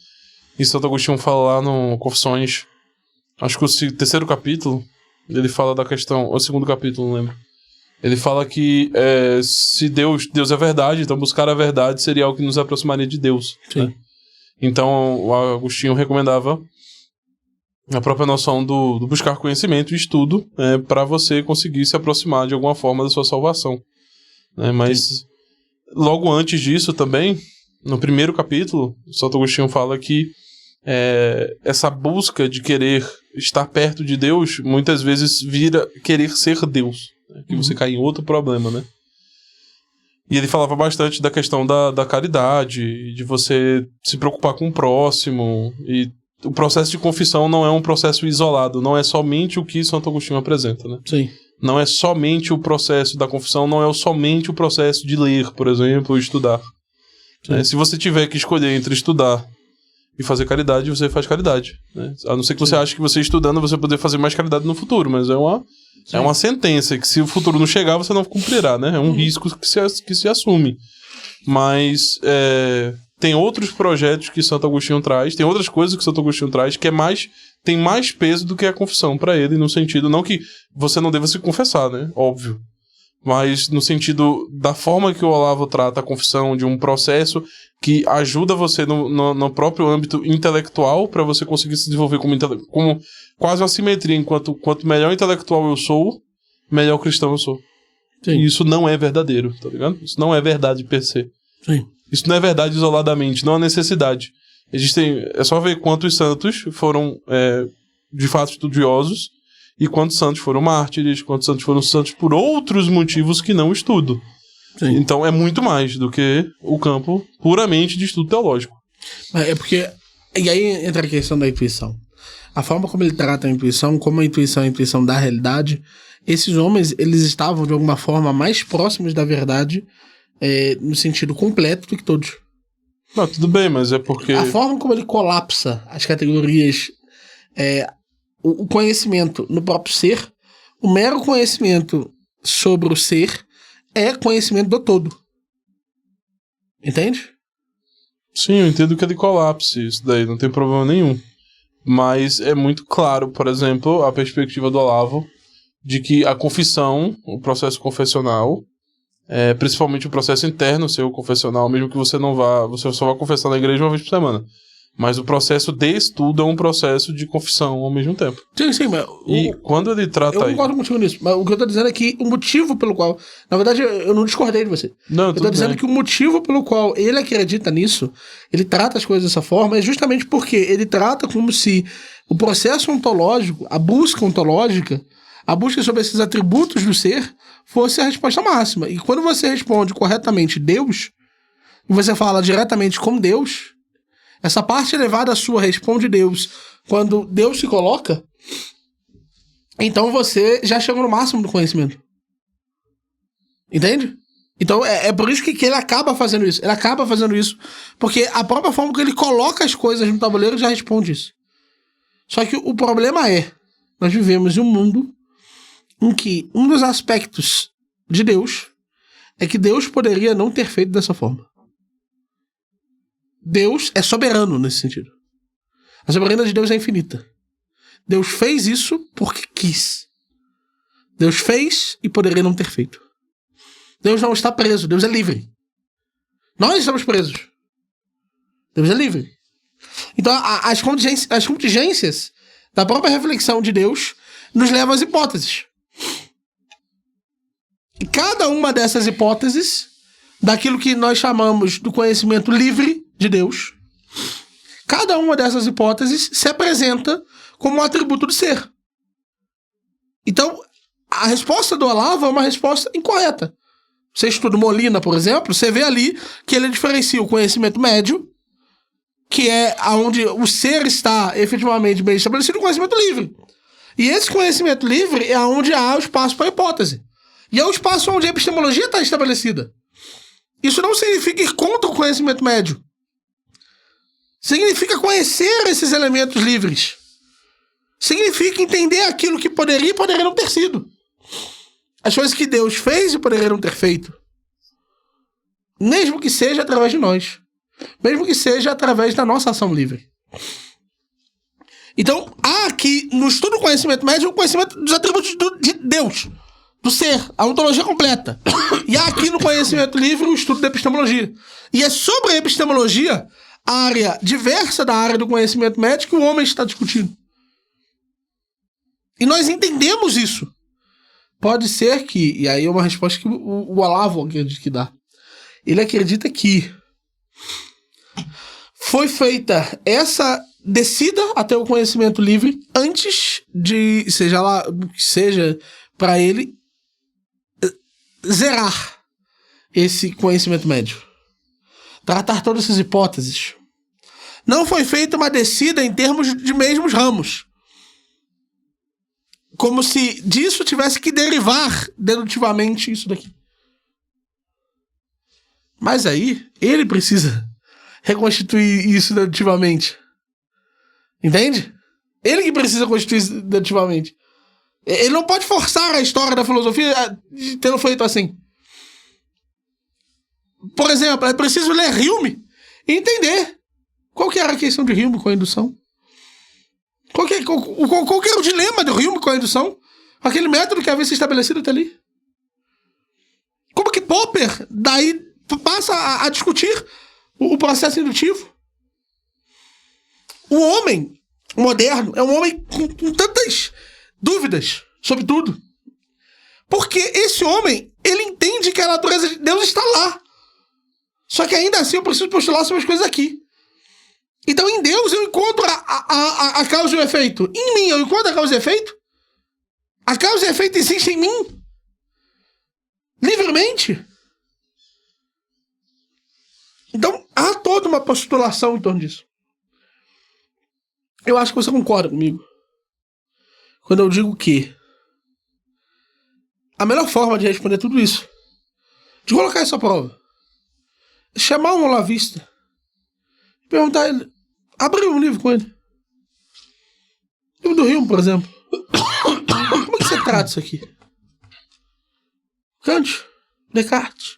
E Santo Agostinho fala lá no Confissões, acho que o 3º capítulo, ele fala da questão... Ou o 2º capítulo, não lembro. Ele fala que se Deus é verdade, então buscar a verdade seria algo que nos aproximaria de Deus. Né? Então, o Agostinho recomendava a própria noção do buscar conhecimento e estudo para você conseguir se aproximar de alguma forma da sua salvação. Né? Mas, logo antes disso também, no 1º capítulo, Santo Agostinho fala que essa busca de querer estar perto de Deus, muitas vezes vira querer ser Deus. Né? Que você cai em outro problema, né? E ele falava bastante da questão da caridade, de você se preocupar com o próximo. E o processo de confissão não é um processo isolado, não é somente o que Santo Agostinho apresenta, né? Sim. Não é somente o processo da confissão, não é somente o processo de ler, por exemplo, ou estudar. Se você tiver que escolher entre estudar e fazer caridade, você faz caridade. Né? A não ser que você ache que você estudando você poder fazer mais caridade no futuro, mas é uma sentença que se o futuro não chegar, você não cumprirá, né? É um risco que se assume. Mas tem outros projetos que Santo Agostinho traz, tem outras coisas que Santo Agostinho traz que tem mais peso do que a confissão para ele, no sentido, não que você não deva se confessar, né? Óbvio. Mas no sentido da forma que o Olavo trata a confissão, de um processo que ajuda você no próprio âmbito intelectual para você conseguir se desenvolver como quase uma simetria, quanto melhor intelectual eu sou, melhor cristão eu sou. Sim. E isso não é verdadeiro, tá ligado? Isso não é verdade per se. Sim. Isso não é verdade isoladamente, não há necessidade. É só ver quantos santos foram de fato estudiosos e quantos santos foram mártires, quantos santos foram santos por outros motivos que não estudo. Sim. Então é muito mais do que o campo puramente de estudo teológico. É porque... E aí entra a questão da intuição. a forma como ele trata a intuição, como a intuição é a intuição da realidade, esses homens, eles estavam, de alguma forma, mais próximos da verdade, no sentido completo do que todos. Não, tudo bem, mas é porque... A forma como ele colapsa as categorias, o conhecimento no próprio ser, o mero conhecimento sobre o ser é conhecimento do todo. Entende? Sim, eu entendo que é de colapse, isso daí, não tem problema nenhum. Mas é muito claro, por exemplo, a perspectiva do Olavo de que a confissão, o processo confessional, principalmente o processo interno, seu confessional, mesmo que você não vá, você só vá confessar na igreja uma vez por semana. Mas o processo de estudo é um processo de confissão ao mesmo tempo. Sim, mas... Quando ele trata... Eu concordo contigo nisso, mas o que eu tô dizendo é que o motivo pelo qual... Na verdade, eu não discordei de você. Não, eu tô dizendo que o motivo pelo qual ele acredita nisso, ele trata as coisas dessa forma, é justamente porque ele trata como se o processo ontológico, a busca ontológica, a busca sobre esses atributos do ser, fosse a resposta máxima. E quando você responde corretamente Deus, e você fala diretamente com Deus... Essa parte elevada sua responde Deus. Quando Deus se coloca, então você já chegou no máximo do conhecimento. Entende? Então é por isso que ele acaba fazendo isso. Ele acaba fazendo isso porque a própria forma que ele coloca as coisas no tabuleiro já responde isso. Só que o problema nós vivemos em um mundo em que um dos aspectos de Deus é que Deus poderia não ter feito dessa forma. Deus é soberano nesse sentido. A soberania de Deus é infinita. Deus fez isso porque quis. Deus fez e poderia não ter feito. Deus não está preso, Deus é livre. Nós estamos presos. Deus é livre. Então as contingências da própria reflexão de Deus nos levam às hipóteses. E cada uma dessas hipóteses, daquilo que nós chamamos do conhecimento livre de Deus, cada uma dessas hipóteses se apresenta como um atributo do ser. Então, a resposta do Olavo é uma resposta incorreta. Você estuda Molina, por exemplo, você vê ali que ele diferencia o conhecimento médio, que é onde o ser está efetivamente bem estabelecido, do conhecimento livre. E esse conhecimento livre é onde há o espaço para a hipótese. E é o espaço onde a epistemologia está estabelecida. Isso não significa ir contra o conhecimento médio. Significa conhecer esses elementos livres. Significa entender aquilo que poderia e poderia não ter sido. As coisas que Deus fez e poderia não ter feito. Mesmo que seja através de nós. Mesmo que seja através da nossa ação livre. Então, há aqui, no estudo do conhecimento médio, o conhecimento dos atributos de Deus. Do ser, a ontologia completa. E há aqui no conhecimento livre o estudo da epistemologia. E é sobre a epistemologia, a área diversa da área do conhecimento médio, que o homem está discutindo. E nós entendemos isso. Pode ser que, e aí é uma resposta que o Olavo acredita que dá. Ele acredita que foi feita essa descida até o conhecimento livre antes de, seja lá o que seja, para ele zerar esse conhecimento médio. Tratar todas essas hipóteses. Não foi feita uma descida em termos de mesmos ramos. Como se disso tivesse que derivar dedutivamente isso daqui. Mas aí, ele precisa reconstituir isso dedutivamente. Entende? Ele que precisa constituir isso dedutivamente. Ele não pode forçar a história da filosofia tendo feito assim. Por exemplo, é preciso ler Hume e entender qual que era a questão de Hume com a indução. Qual que era o dilema de Hume com a indução? Aquele método que havia se estabelecido até ali. Como que Popper daí passa a discutir o processo indutivo? O homem moderno é um homem com tantas dúvidas sobre tudo. Porque esse homem, ele entende que a natureza de Deus está lá. Só que ainda assim eu preciso postular sobre as coisas aqui. Então em Deus eu encontro a causa e o efeito. Em mim eu encontro a causa e o efeito. A causa e o efeito existem em mim. Livremente. Então há toda uma postulação em torno disso. Eu acho que você concorda comigo. Quando eu digo que a melhor forma de responder tudo isso, de colocar essa prova, é chamar um olavista, perguntar a ele, abrir um livro com ele. Livro do Hume, por exemplo. Como é que você trata isso aqui? Kant, Descartes.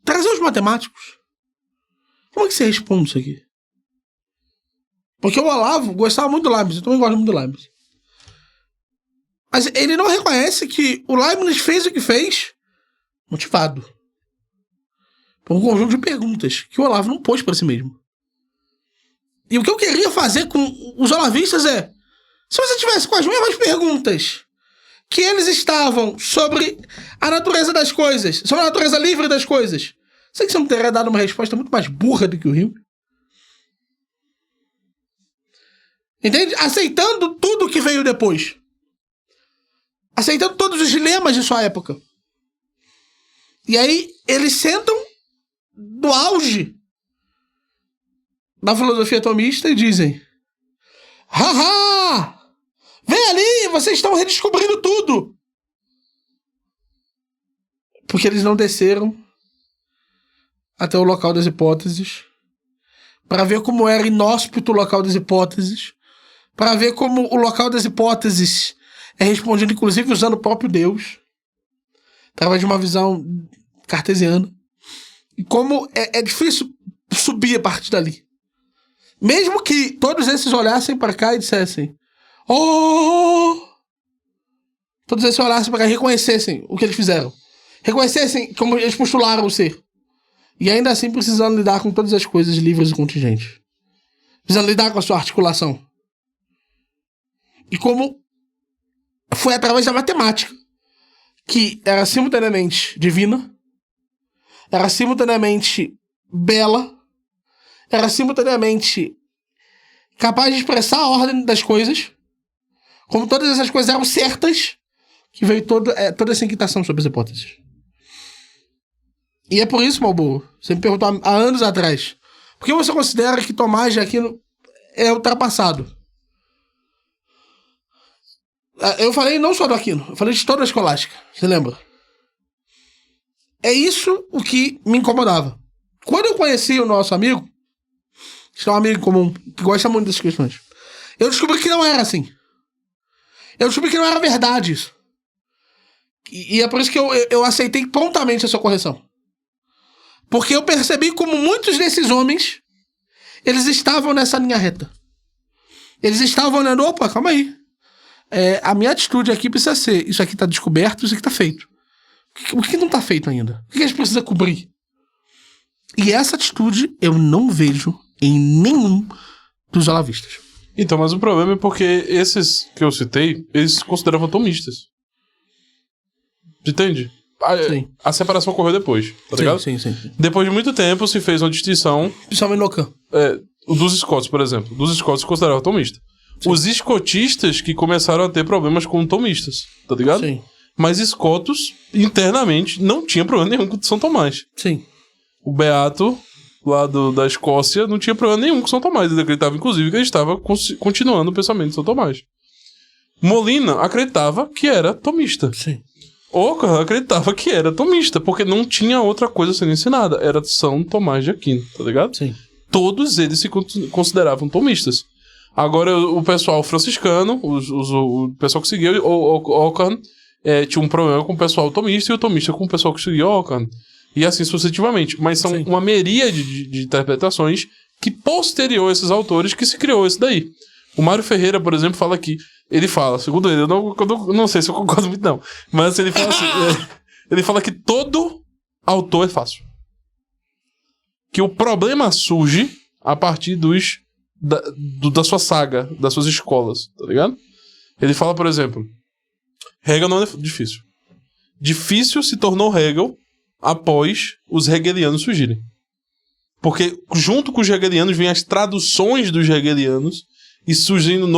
Trazer os matemáticos. Como é que você responde isso aqui? Porque o Olavo gostava muito do Leibniz, eu também gosto muito do Leibniz. Mas ele não reconhece que o Leibniz fez o que fez motivado por um conjunto de perguntas que o Olavo não pôs para si mesmo. E o que eu queria fazer com os olavistas é, se você tivesse com as mesmas perguntas que eles estavam sobre a natureza das coisas, sobre a natureza livre das coisas, sei que você não teria dado uma resposta muito mais burra do que o Hume. Entende? Aceitando tudo que veio depois. Aceitando todos os dilemas de sua época. E aí, eles sentam no auge da filosofia tomista e dizem: haha! Vem ali, vocês estão redescobrindo tudo! Porque eles não desceram até o local das hipóteses para ver como era inóspito o local das hipóteses, para ver como o local das hipóteses é respondido, inclusive, usando o próprio Deus, através de uma visão cartesiana. E como é difícil subir a partir dali. Mesmo que todos esses olhassem para cá e dissessem: oh! Todos esses olhassem para cá e reconhecessem o que eles fizeram. Reconhecessem como eles postularam o ser. E ainda assim precisando lidar com todas as coisas livres e contingentes. Precisando lidar com a sua articulação. E como foi através da matemática, que era simultaneamente divina, era simultaneamente bela, era simultaneamente capaz de expressar a ordem das coisas, como todas essas coisas eram certas, que veio toda essa inquietação sobre as hipóteses. E é por isso, Malboro, você me perguntou há anos atrás, por que você considera que Tomás de Aquino é ultrapassado? Eu falei não só do Aquino, eu falei de toda a escolástica, você lembra? É isso o que me incomodava. Quando eu conheci o nosso amigo, que é um amigo comum, que gosta muito dessas questões, eu descobri que não era assim. Eu descobri que não era verdade isso. E é por isso que eu aceitei prontamente a sua correção. Porque eu percebi como muitos desses homens, eles estavam nessa linha reta. Eles estavam olhando, opa, calma aí. A minha atitude aqui precisa ser, isso aqui tá descoberto, isso aqui tá feito. O que não tá feito ainda? O que a gente precisa cobrir? E essa atitude eu não vejo em nenhum dos olavistas. Então, mas o problema é porque esses que eu citei, eles se consideravam tomistas. Entende? A separação ocorreu depois, tá ligado? Sim. Depois de muito tempo se fez uma distinção. Principalmente no Ockham. Dos Scots, por exemplo. Dos Scots se consideravam tomistas. Sim. Os escotistas que começaram a ter problemas com tomistas, tá ligado? Sim. Mas escotos, internamente, não tinha problema nenhum com São Tomás. Sim. O Beato, lá da Escócia, não tinha problema nenhum com São Tomás. Ele acreditava, inclusive, que ele estava continuando o pensamento de São Tomás. Molina acreditava que era tomista. Sim. Ockham acreditava que era tomista, porque não tinha outra coisa sendo ensinada. Era São Tomás de Aquino, tá ligado? Sim. Todos eles se consideravam tomistas. Agora, o pessoal franciscano, o pessoal que seguia Ockham, tinha um problema com o pessoal tomista e o tomista com o pessoal que seguia Ockham. E assim sucessivamente. Mas são uma miríade de interpretações que posterior a esses autores que se criou isso daí. O Mário Ferreira, por exemplo, fala aqui. Ele fala, segundo ele, eu não sei se eu concordo muito não, mas ele fala assim, ele fala que todo autor é fácil. Que o problema surge a partir da sua saga, das suas escolas, tá ligado? Ele fala, por exemplo, Hegel não é difícil. Difícil se tornou Hegel após os hegelianos surgirem. Porque junto com os hegelianos vêm as traduções dos hegelianos e surgindo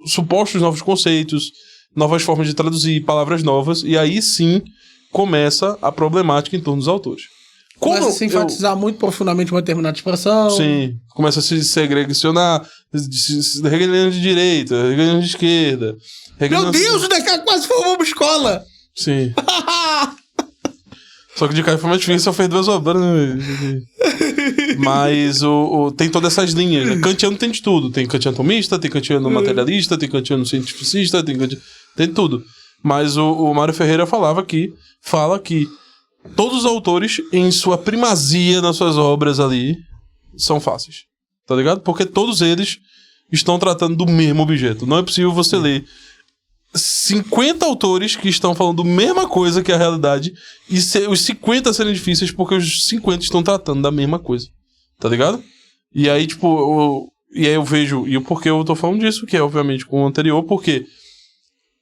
supostos novos conceitos, novas formas de traduzir, palavras novas, e aí sim começa a problemática em torno dos autores. Começa a se enfatizar muito profundamente uma determinada expressão. Sim, começa a se segregacionar, regredindo de direita, regredindo de esquerda. Meu Deus, o DK quase formou uma escola! Sim. Só que de cara foi mais difícil, só fez 2 obras, né? Mas tem todas essas linhas, né? Kantiano tem de tudo. Tem kantiano atomista, tem kantiano materialista, tem kantiano cientificista, tem tudo. Mas o Mário Ferreira fala que todos os autores, em sua primazia nas suas obras ali, são fáceis. Tá ligado? Porque todos eles estão tratando do mesmo objeto. Não é possível você ler 50 autores que estão falando a mesma coisa que a realidade e os 50 serem difíceis porque os 50 estão tratando da mesma coisa. Tá ligado? E aí, tipo, e aí eu vejo, e o porquê eu tô falando disso, que é obviamente com o anterior, porque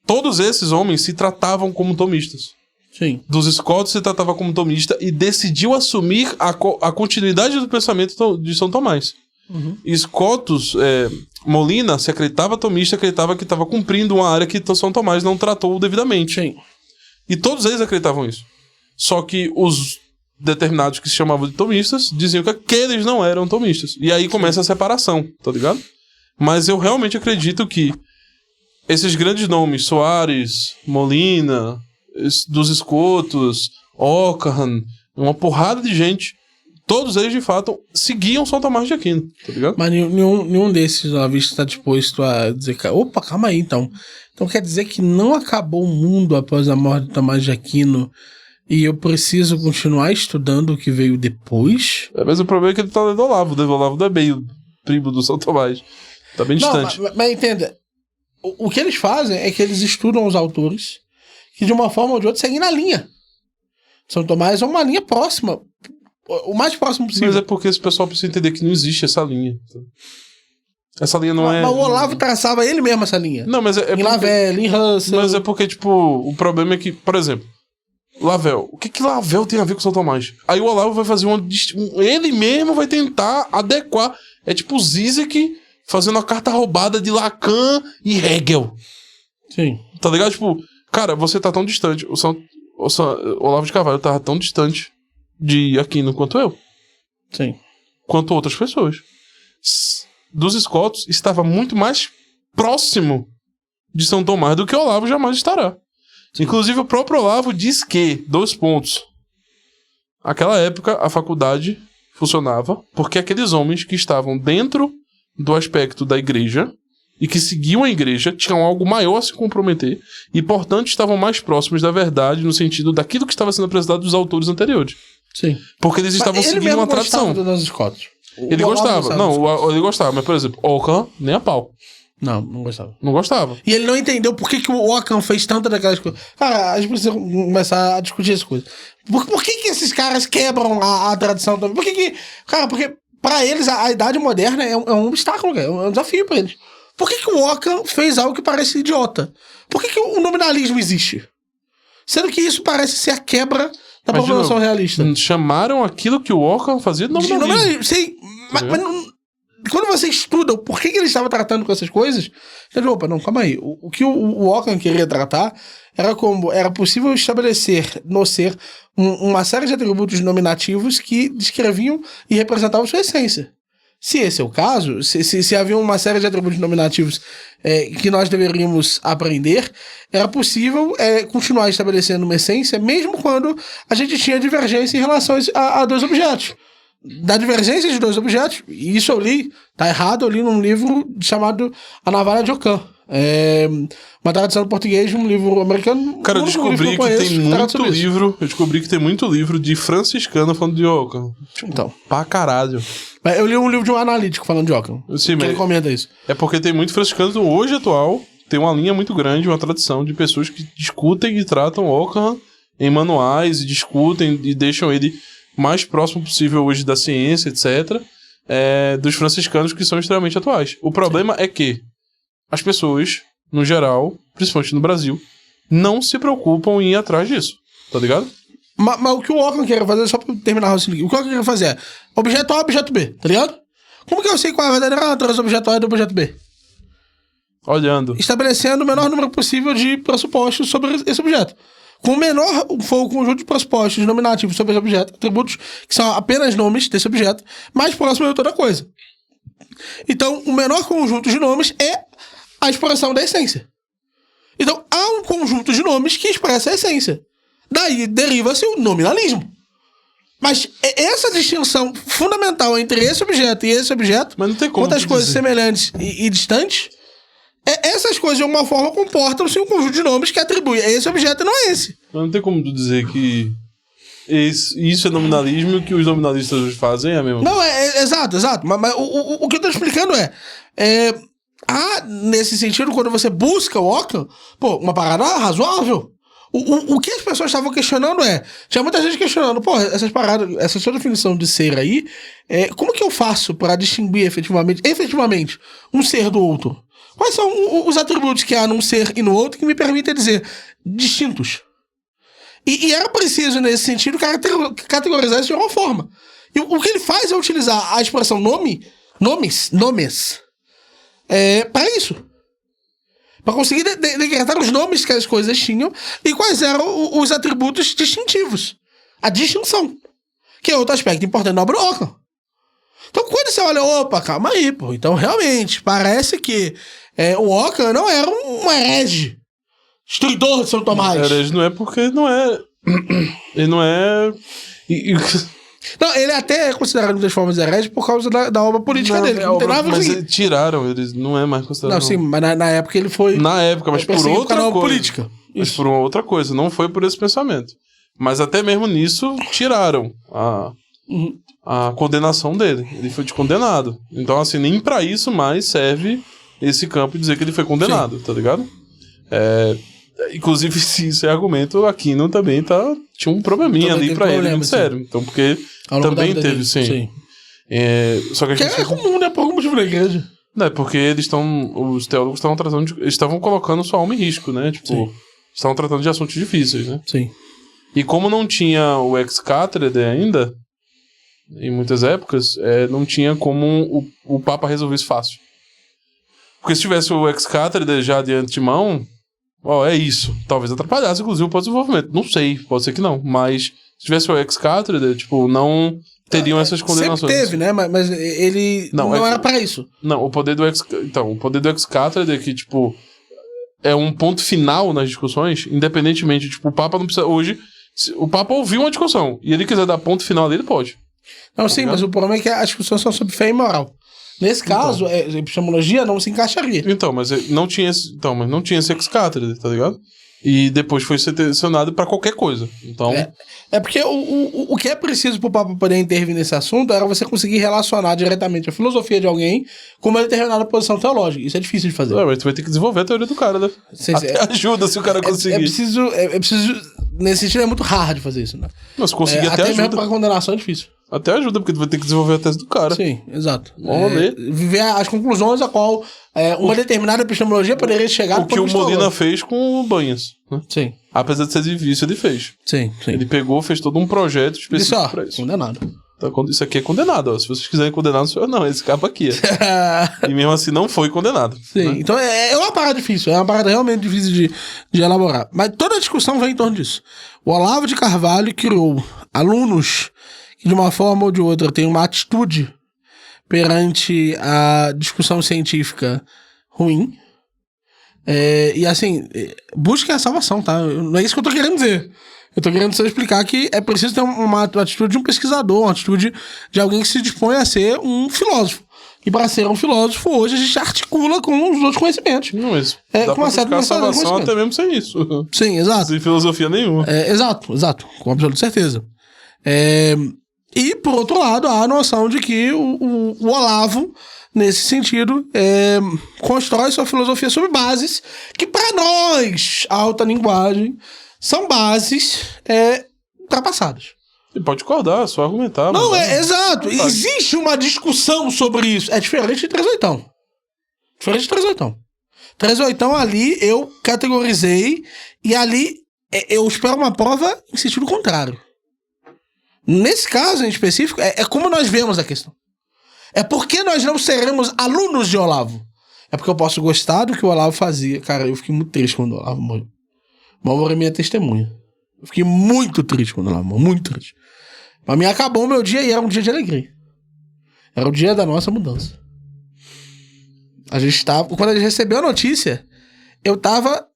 todos esses homens se tratavam como tomistas. Sim. Dos Scotos se tratava como tomista e decidiu assumir a continuidade do pensamento de São Tomás. Uhum. Scotus, Molina se acreditava tomista, acreditava que estava cumprindo uma área que São Tomás não tratou devidamente. Sim. E todos eles acreditavam isso. Só que os determinados que se chamavam de tomistas diziam que aqueles não eram tomistas. E aí começa a separação, tá ligado? Mas eu realmente acredito que esses grandes nomes, Soares, Molina, dos Scotus, Ockham, uma porrada de gente, todos eles de fato seguiam São Tomás de Aquino, tá ligado? Mas nenhum desses novistas está disposto a dizer, opa, calma aí então. Então quer dizer que não acabou o mundo após a morte de Tomás de Aquino e eu preciso continuar estudando o que veio depois? Mas o problema é que ele tá lendo Olavo. O Olavo não é meio primo do São Tomás. Tá bem distante. Mas entenda, o que eles fazem é que eles estudam os autores que de uma forma ou de outra seguem na linha. São Tomás é uma linha próxima, o mais próximo possível. Mas é porque esse pessoal precisa entender que não existe essa linha. Essa linha não é... Mas o Olavo traçava ele mesmo essa linha. Não, mas é em Lavelle, em Russell. Mas é porque, tipo, o problema é que, por exemplo, Lavelle. O que Lavelle tem a ver com São Tomás? Aí o Olavo vai fazer ele mesmo vai tentar adequar. É tipo o Zizek fazendo a carta roubada de Lacan e Hegel. Sim. Tá ligado? Tipo, cara, você tá tão distante. O Olavo de Carvalho tava tão distante de Aquino quanto eu. Sim. Quanto outras pessoas. Dos Scotos estava muito mais próximo de São Tomás do que Olavo jamais estará. Inclusive o próprio Olavo diz que, 2 pontos, naquela época a faculdade funcionava porque aqueles homens que estavam dentro do aspecto da igreja e que seguiam a igreja tinham algo maior a se comprometer e, portanto, estavam mais próximos da verdade no sentido daquilo que estava sendo apresentado dos autores anteriores. Sim. Porque eles estavam seguindo uma tradição. Ele gostava. Não, ele gostava, mas, por exemplo, Ockham nem a pau. Não gostava. Não gostava. E ele não entendeu por que o Ockham fez tanta daquelas coisas. Cara, a gente precisa começar a discutir essas coisas. Por que esses caras quebram a tradição também? Cara, porque pra eles a idade moderna é um obstáculo, cara, é um desafio pra eles. Por que o Ockham fez algo que parece idiota? Por que o nominalismo existe? Sendo que isso parece ser a quebra da população realista. Chamaram aquilo que o Ockham fazia de nominalismo. Sim, mas quando você estuda o porquê que ele estava tratando com essas coisas, você diz, opa, não, calma aí. O que o Ockham queria tratar era como era possível estabelecer no ser uma série de atributos nominativos que descreviam e representavam sua essência. Se esse é o caso, se havia uma série de atributos nominativos que nós deveríamos aprender, era possível continuar estabelecendo uma essência, mesmo quando a gente tinha divergência em relação a 2 objetos. Da divergência de 2 objetos, e isso eu li, tá errado, eu li num livro chamado A Navalha de Ockham. Uma tradução do português de um livro americano. Cara, eu descobri que tem muito livro de franciscano falando de Ockham. Então. Pra caralho. Eu li um livro de um analítico falando de Ockham. Sim, mas ele comenta isso. É porque tem muito franciscano hoje atual, tem uma linha muito grande, uma tradição de pessoas que discutem e tratam Ockham em manuais, e discutem e deixam ele mais próximo possível hoje da ciência, etc., dos franciscanos que são extremamente atuais. O problema é que as pessoas, no geral, principalmente no Brasil, não se preocupam em ir atrás disso, tá ligado? Mas o que o Ockham quer fazer, só pra terminar o raciocínio, o que o Ockham quer fazer é objeto A, objeto B, tá ligado? Como que eu sei qual é a verdadeira natureza do objeto A e do objeto B? Olhando. Estabelecendo o menor número possível de pressupostos sobre esse objeto. Com o menor for o conjunto de pressupostos nominativos sobre esse objeto, atributos que são apenas nomes desse objeto, mais próximo de toda coisa. Então, o menor conjunto de nomes é a expressão da essência. Então, há um conjunto de nomes que expressa a essência. Daí deriva-se o nominalismo. Mas essa distinção fundamental entre esse objeto e esse objeto, mas não tem como quantas coisas semelhantes e distantes, essas coisas de alguma forma comportam-se um conjunto de nomes que atribui a esse objeto e não a esse. Mas não tem como tu dizer que isso é nominalismo e o que os nominalistas hoje fazem é a mesma coisa. Não, exato. Mas o que eu tô explicando nesse sentido, quando você busca o Ockham, uma parada razoável. O que as pessoas estavam questionando tinha muita gente questionando, essas paradas, essa sua definição de ser aí, como que eu faço para distinguir efetivamente um ser do outro? Quais são os atributos que há num ser e no outro que me permitem dizer distintos? E era preciso, nesse sentido, categorizar isso de alguma forma. E o que ele faz é utilizar a expressão nomes, para isso. Para conseguir decretar os nomes que as coisas tinham e quais eram os atributos distintivos. A distinção. Que é outro aspecto importante da obra do Ockham. Então, quando você olha, calma aí, então realmente, parece que o Ockham não era um herege, destruidor de São Tomás. Herege não é porque ele não é... Ele não é... Não, ele até é considerado de muitas formas herege por causa da obra política dele. Não tem nada a ver. Mas tiraram, eles não é mais considerado. Não, sim, mas na época ele foi... Na época, mas por outra coisa. Política. Mas por uma outra coisa, não foi por esse pensamento. Mas até mesmo nisso, tiraram a condenação dele. Ele foi descondenado. Então, assim, nem pra isso mais serve esse campo dizer que ele foi condenado, tá ligado? Inclusive, se isso é argumento, Aquino também tinha um probleminha ali pra ele, muito sério. Então, porque também teve, sim. Só que a gente... é comum, né? Por algum motivo da igreja. Não, é porque os teólogos estavam tratando eles estavam colocando sua alma em risco, né? Tipo, estavam tratando de assuntos difíceis, né? Sim. E como não tinha o ex cathedra ainda, em muitas épocas, não tinha como o Papa resolver isso fácil. Porque se tivesse o ex cathedra já de antemão, é isso. Talvez atrapalhasse, inclusive, o desenvolvimento. Não sei, pode ser que não. Mas se tivesse o ex cathedra, não teriam essas condenações. Sempre teve, né? Mas ele não era pra isso. Não, o poder do ex cathedra é que, é um ponto final nas discussões, independentemente, o Papa não precisa... Hoje, se o Papa ouviu uma discussão e ele quiser dar ponto final ali, ele pode. Não, sim, mas o problema é que as discussões são sobre fé e moral. Nesse caso, a epistemologia não se encaixaria. Mas não tinha esse ex cathedra, tá ligado? E depois foi selecionado pra qualquer coisa. Então... porque o que é preciso pro Papa poder intervir nesse assunto era você conseguir relacionar diretamente a filosofia de alguém com uma determinada posição teológica. Isso é difícil de fazer. Mas tu vai ter que desenvolver a teoria do cara, né? Até ajuda se o cara conseguir. É preciso... Nesse sentido, é muito raro de fazer isso, né? Mas conseguir até ajuda. Mesmo pra condenação é difícil. Até ajuda, porque tu vai ter que desenvolver a tese do cara. Sim, exato. Vamos ver. Viver as conclusões a qual uma determinada epistemologia poderia chegar... O que o Molina fez com o Banhas, né? Sim. Apesar de ser difícil, ele fez. Sim. Ele fez todo um projeto específico pra isso. Condenado. Então, isso aqui é condenado, ó. Se vocês quiserem condenar, não, esse capa aqui. E mesmo assim não foi condenado. Sim, né? Então é uma parada difícil, é uma parada realmente difícil de elaborar. Mas toda a discussão vem em torno disso. O Olavo de Carvalho criou alunos que de uma forma ou de outra têm uma atitude perante a discussão científica ruim. E assim, busquem a salvação, tá? Não é isso que eu tô querendo dizer. Eu tô querendo só explicar que é preciso ter uma atitude de um pesquisador, uma atitude de alguém que se dispõe a ser um filósofo. E para ser um filósofo, hoje a gente articula com os outros conhecimentos. Não, isso. Dá com uma certa buscar salvação até mesmo sem isso. Sim, exato. Sem filosofia nenhuma. Exato. Com absoluta certeza. E, por outro lado, há a noção de que o Olavo, nesse sentido, constrói sua filosofia sobre bases que, para nós, a alta linguagem, são bases ultrapassadas. Você pode discordar, só argumentar. Não, exato. Existe uma discussão sobre isso. É diferente de 3/8. 3/8 ali eu categorizei e ali eu espero uma prova em sentido contrário. Nesse caso em específico, é como nós vemos a questão. É porque nós não seremos alunos de Olavo. É porque eu posso gostar do que o Olavo fazia. Cara, eu fiquei muito triste quando o Olavo morreu. Mas eu morri minha testemunha. Eu fiquei muito triste quando ela morreu, muito triste. Pra mim acabou o meu dia e era um dia de alegria. Era o dia da nossa mudança. A gente tava... Quando a gente recebeu a notícia, eu tava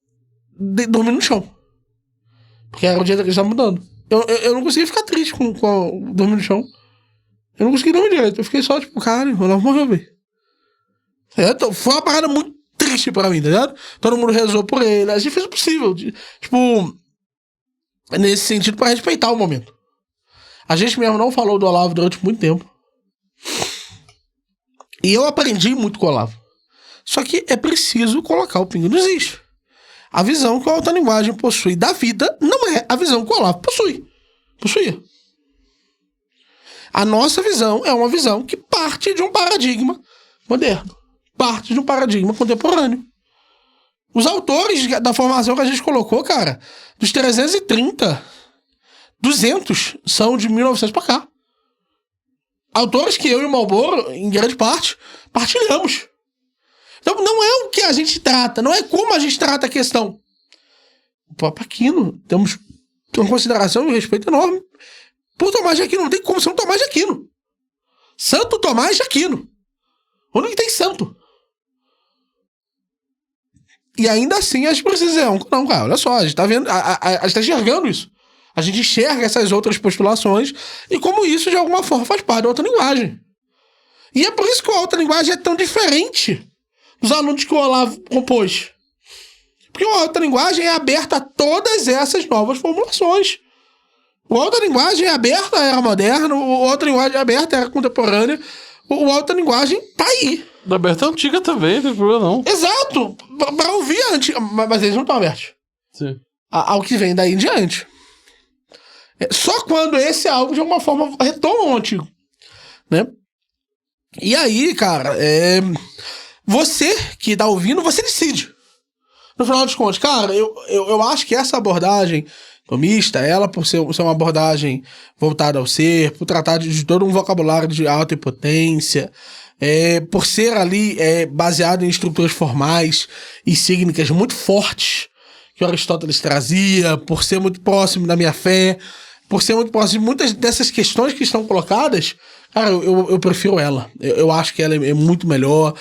dormindo no chão. Porque era o dia que a gente tava mudando. Eu não conseguia ficar triste com dormir no chão. Eu não consegui dormir direito. Eu fiquei só, tipo, caralho, o Olavo morreu, velho. Então, foi uma parada muito triste pra mim, tá ligado? Todo mundo rezou por ele. A gente fez o possível. Tipo, nesse sentido, pra respeitar o momento. A gente mesmo não falou do Olavo durante muito tempo. E eu aprendi muito com o Olavo. Só que é preciso colocar o pingo nos is. A visão que a alta linguagem possui da vida não é a visão que o Olavo possuía. A nossa visão é uma visão que parte de um paradigma moderno. Parte de um paradigma contemporâneo. Os autores da formação que a gente colocou, cara, dos 330, 200 são de 1900 pra cá. Autores que eu e o Malboro, em grande parte, partilhamos. Então não é o que a gente trata, não é como a gente trata a questão. O próprio Aquino, temos uma consideração e um respeito enorme por Tomás de Aquino. Não tem como ser um Tomás de Aquino. Santo Tomás de Aquino. Onde que tem santo? E ainda assim a gente precisa dizer, não, cara, olha só, a gente tá vendo, a gente tá enxergando isso. A gente enxerga essas outras postulações e como isso, de alguma forma, faz parte da alta linguagem. E é por isso que a alta linguagem é tão diferente dos alunos que o Olavo compôs. Porque a alta linguagem é aberta a todas essas novas formulações. A alta linguagem é aberta à era moderna, a alta linguagem é aberta à era contemporânea, a alta linguagem tá aí. Da aberta antiga também, não tem problema não. Exato! Pra ouvir a antiga, mas eles não estão abertos. Sim. Ao que vem daí em diante. Só quando esse algo de alguma forma retoma o antigo, né? E aí, cara, você que tá ouvindo, você decide. No final dos contos, cara, eu acho que essa abordagem tomista, ela por ser uma abordagem voltada ao ser, por tratar de todo um vocabulário de alta potência, por ser ali baseado em estruturas formais e sígnicas muito fortes que Aristóteles trazia, por ser muito próximo da minha fé, por ser muito próximo de muitas dessas questões que estão colocadas, cara, eu prefiro ela. Eu acho que ela é muito melhor.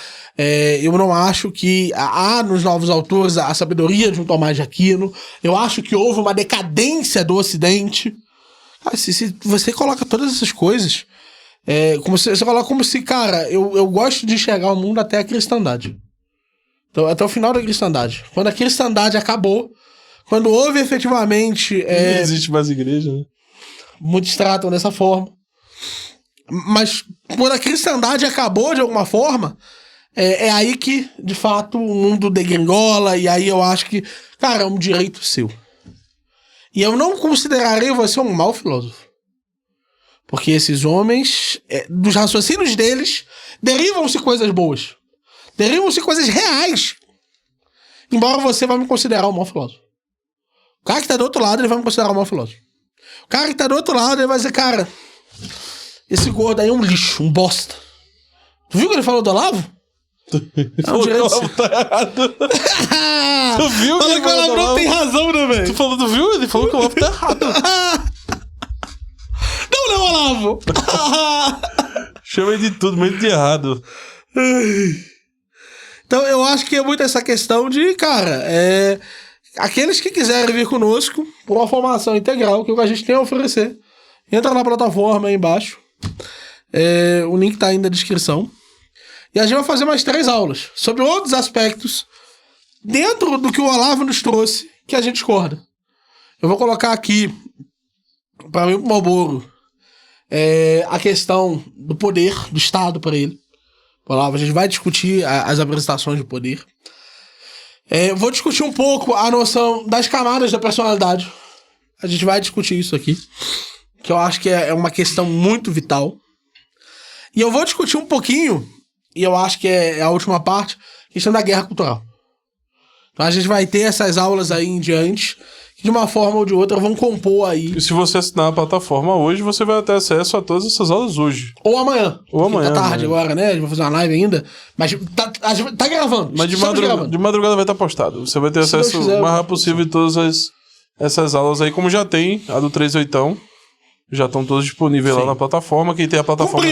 Eu não acho que há nos novos autores a sabedoria de um Tomás de Aquino. Eu acho que houve uma decadência do Ocidente. Cara, se você coloca todas essas coisas, como você coloca como se, cara, eu gosto de enxergar o mundo até a cristandade. Então, até o final da cristandade. Quando a cristandade acabou, quando houve efetivamente... Não existe mais igreja, né? Muitos tratam dessa forma. Mas quando a cristandade acabou de alguma forma, é aí que, de fato, o mundo degringola, e aí eu acho que, cara, é um direito seu. E eu não considerarei você um mau filósofo. Porque esses homens, dos raciocínios deles, derivam-se coisas boas. Derivam-se coisas reais. Embora você vá me considerar um mau filósofo. O cara que tá do outro lado, ele vai me considerar um mau filósofo. O cara que tá do outro lado, ele vai dizer, cara, esse gordo aí é um lixo, um bosta. Tu viu o que ele falou do Olavo? Falou que o Olavo tá errado. Tu viu que o Olavo não tem razão, né, velho? Tu viu? Ele falou que o Olavo tá errado. Não, Olavo! Chama ele de tudo, meio de errado. Então eu acho que é muito essa questão de, cara, aqueles que quiserem vir conosco por uma formação integral, que é o que a gente tem a oferecer, entra na plataforma aí embaixo. O link tá aí na descrição. E a gente vai fazer mais 3 aulas sobre outros aspectos dentro do que o Olavo nos trouxe que a gente discorda. Eu vou colocar aqui para mim, pro Malboro, a questão do poder do Estado para ele. Olavo, a gente vai discutir as apresentações de poder. Vou discutir um pouco a noção das camadas da personalidade. A gente vai discutir isso aqui, que eu acho que é uma questão muito vital. E eu vou discutir um pouquinho, e eu acho que é a última parte, a questão da guerra cultural. Então a gente vai ter essas aulas aí em diante, que de uma forma ou de outra vão compor aí. E se você assinar a plataforma hoje, você vai ter acesso a todas essas aulas hoje. Ou amanhã. Ou amanhã. Tá tarde agora, né? A gente vai fazer uma live ainda. Mas tá gravando. Mas de madrugada vai estar postado. Você vai ter acesso o mais rápido possível em todas essas aulas aí, como já tem a do 38ão. Já estão todos disponíveis lá na plataforma. Quem tem a plataforma...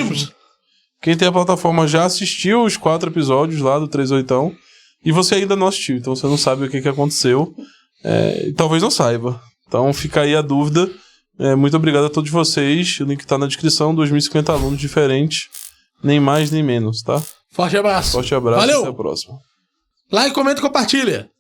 Quem tem a plataforma já assistiu os 4 episódios lá do 38ão. E você ainda não assistiu, então você não sabe o que aconteceu. E talvez não saiba. Então fica aí a dúvida. Muito obrigado a todos vocês. O link tá na descrição. 2050 alunos diferentes. Nem mais, nem menos, tá? Forte abraço. Forte abraço. Valeu. Até a próxima. Like, comenta e compartilha.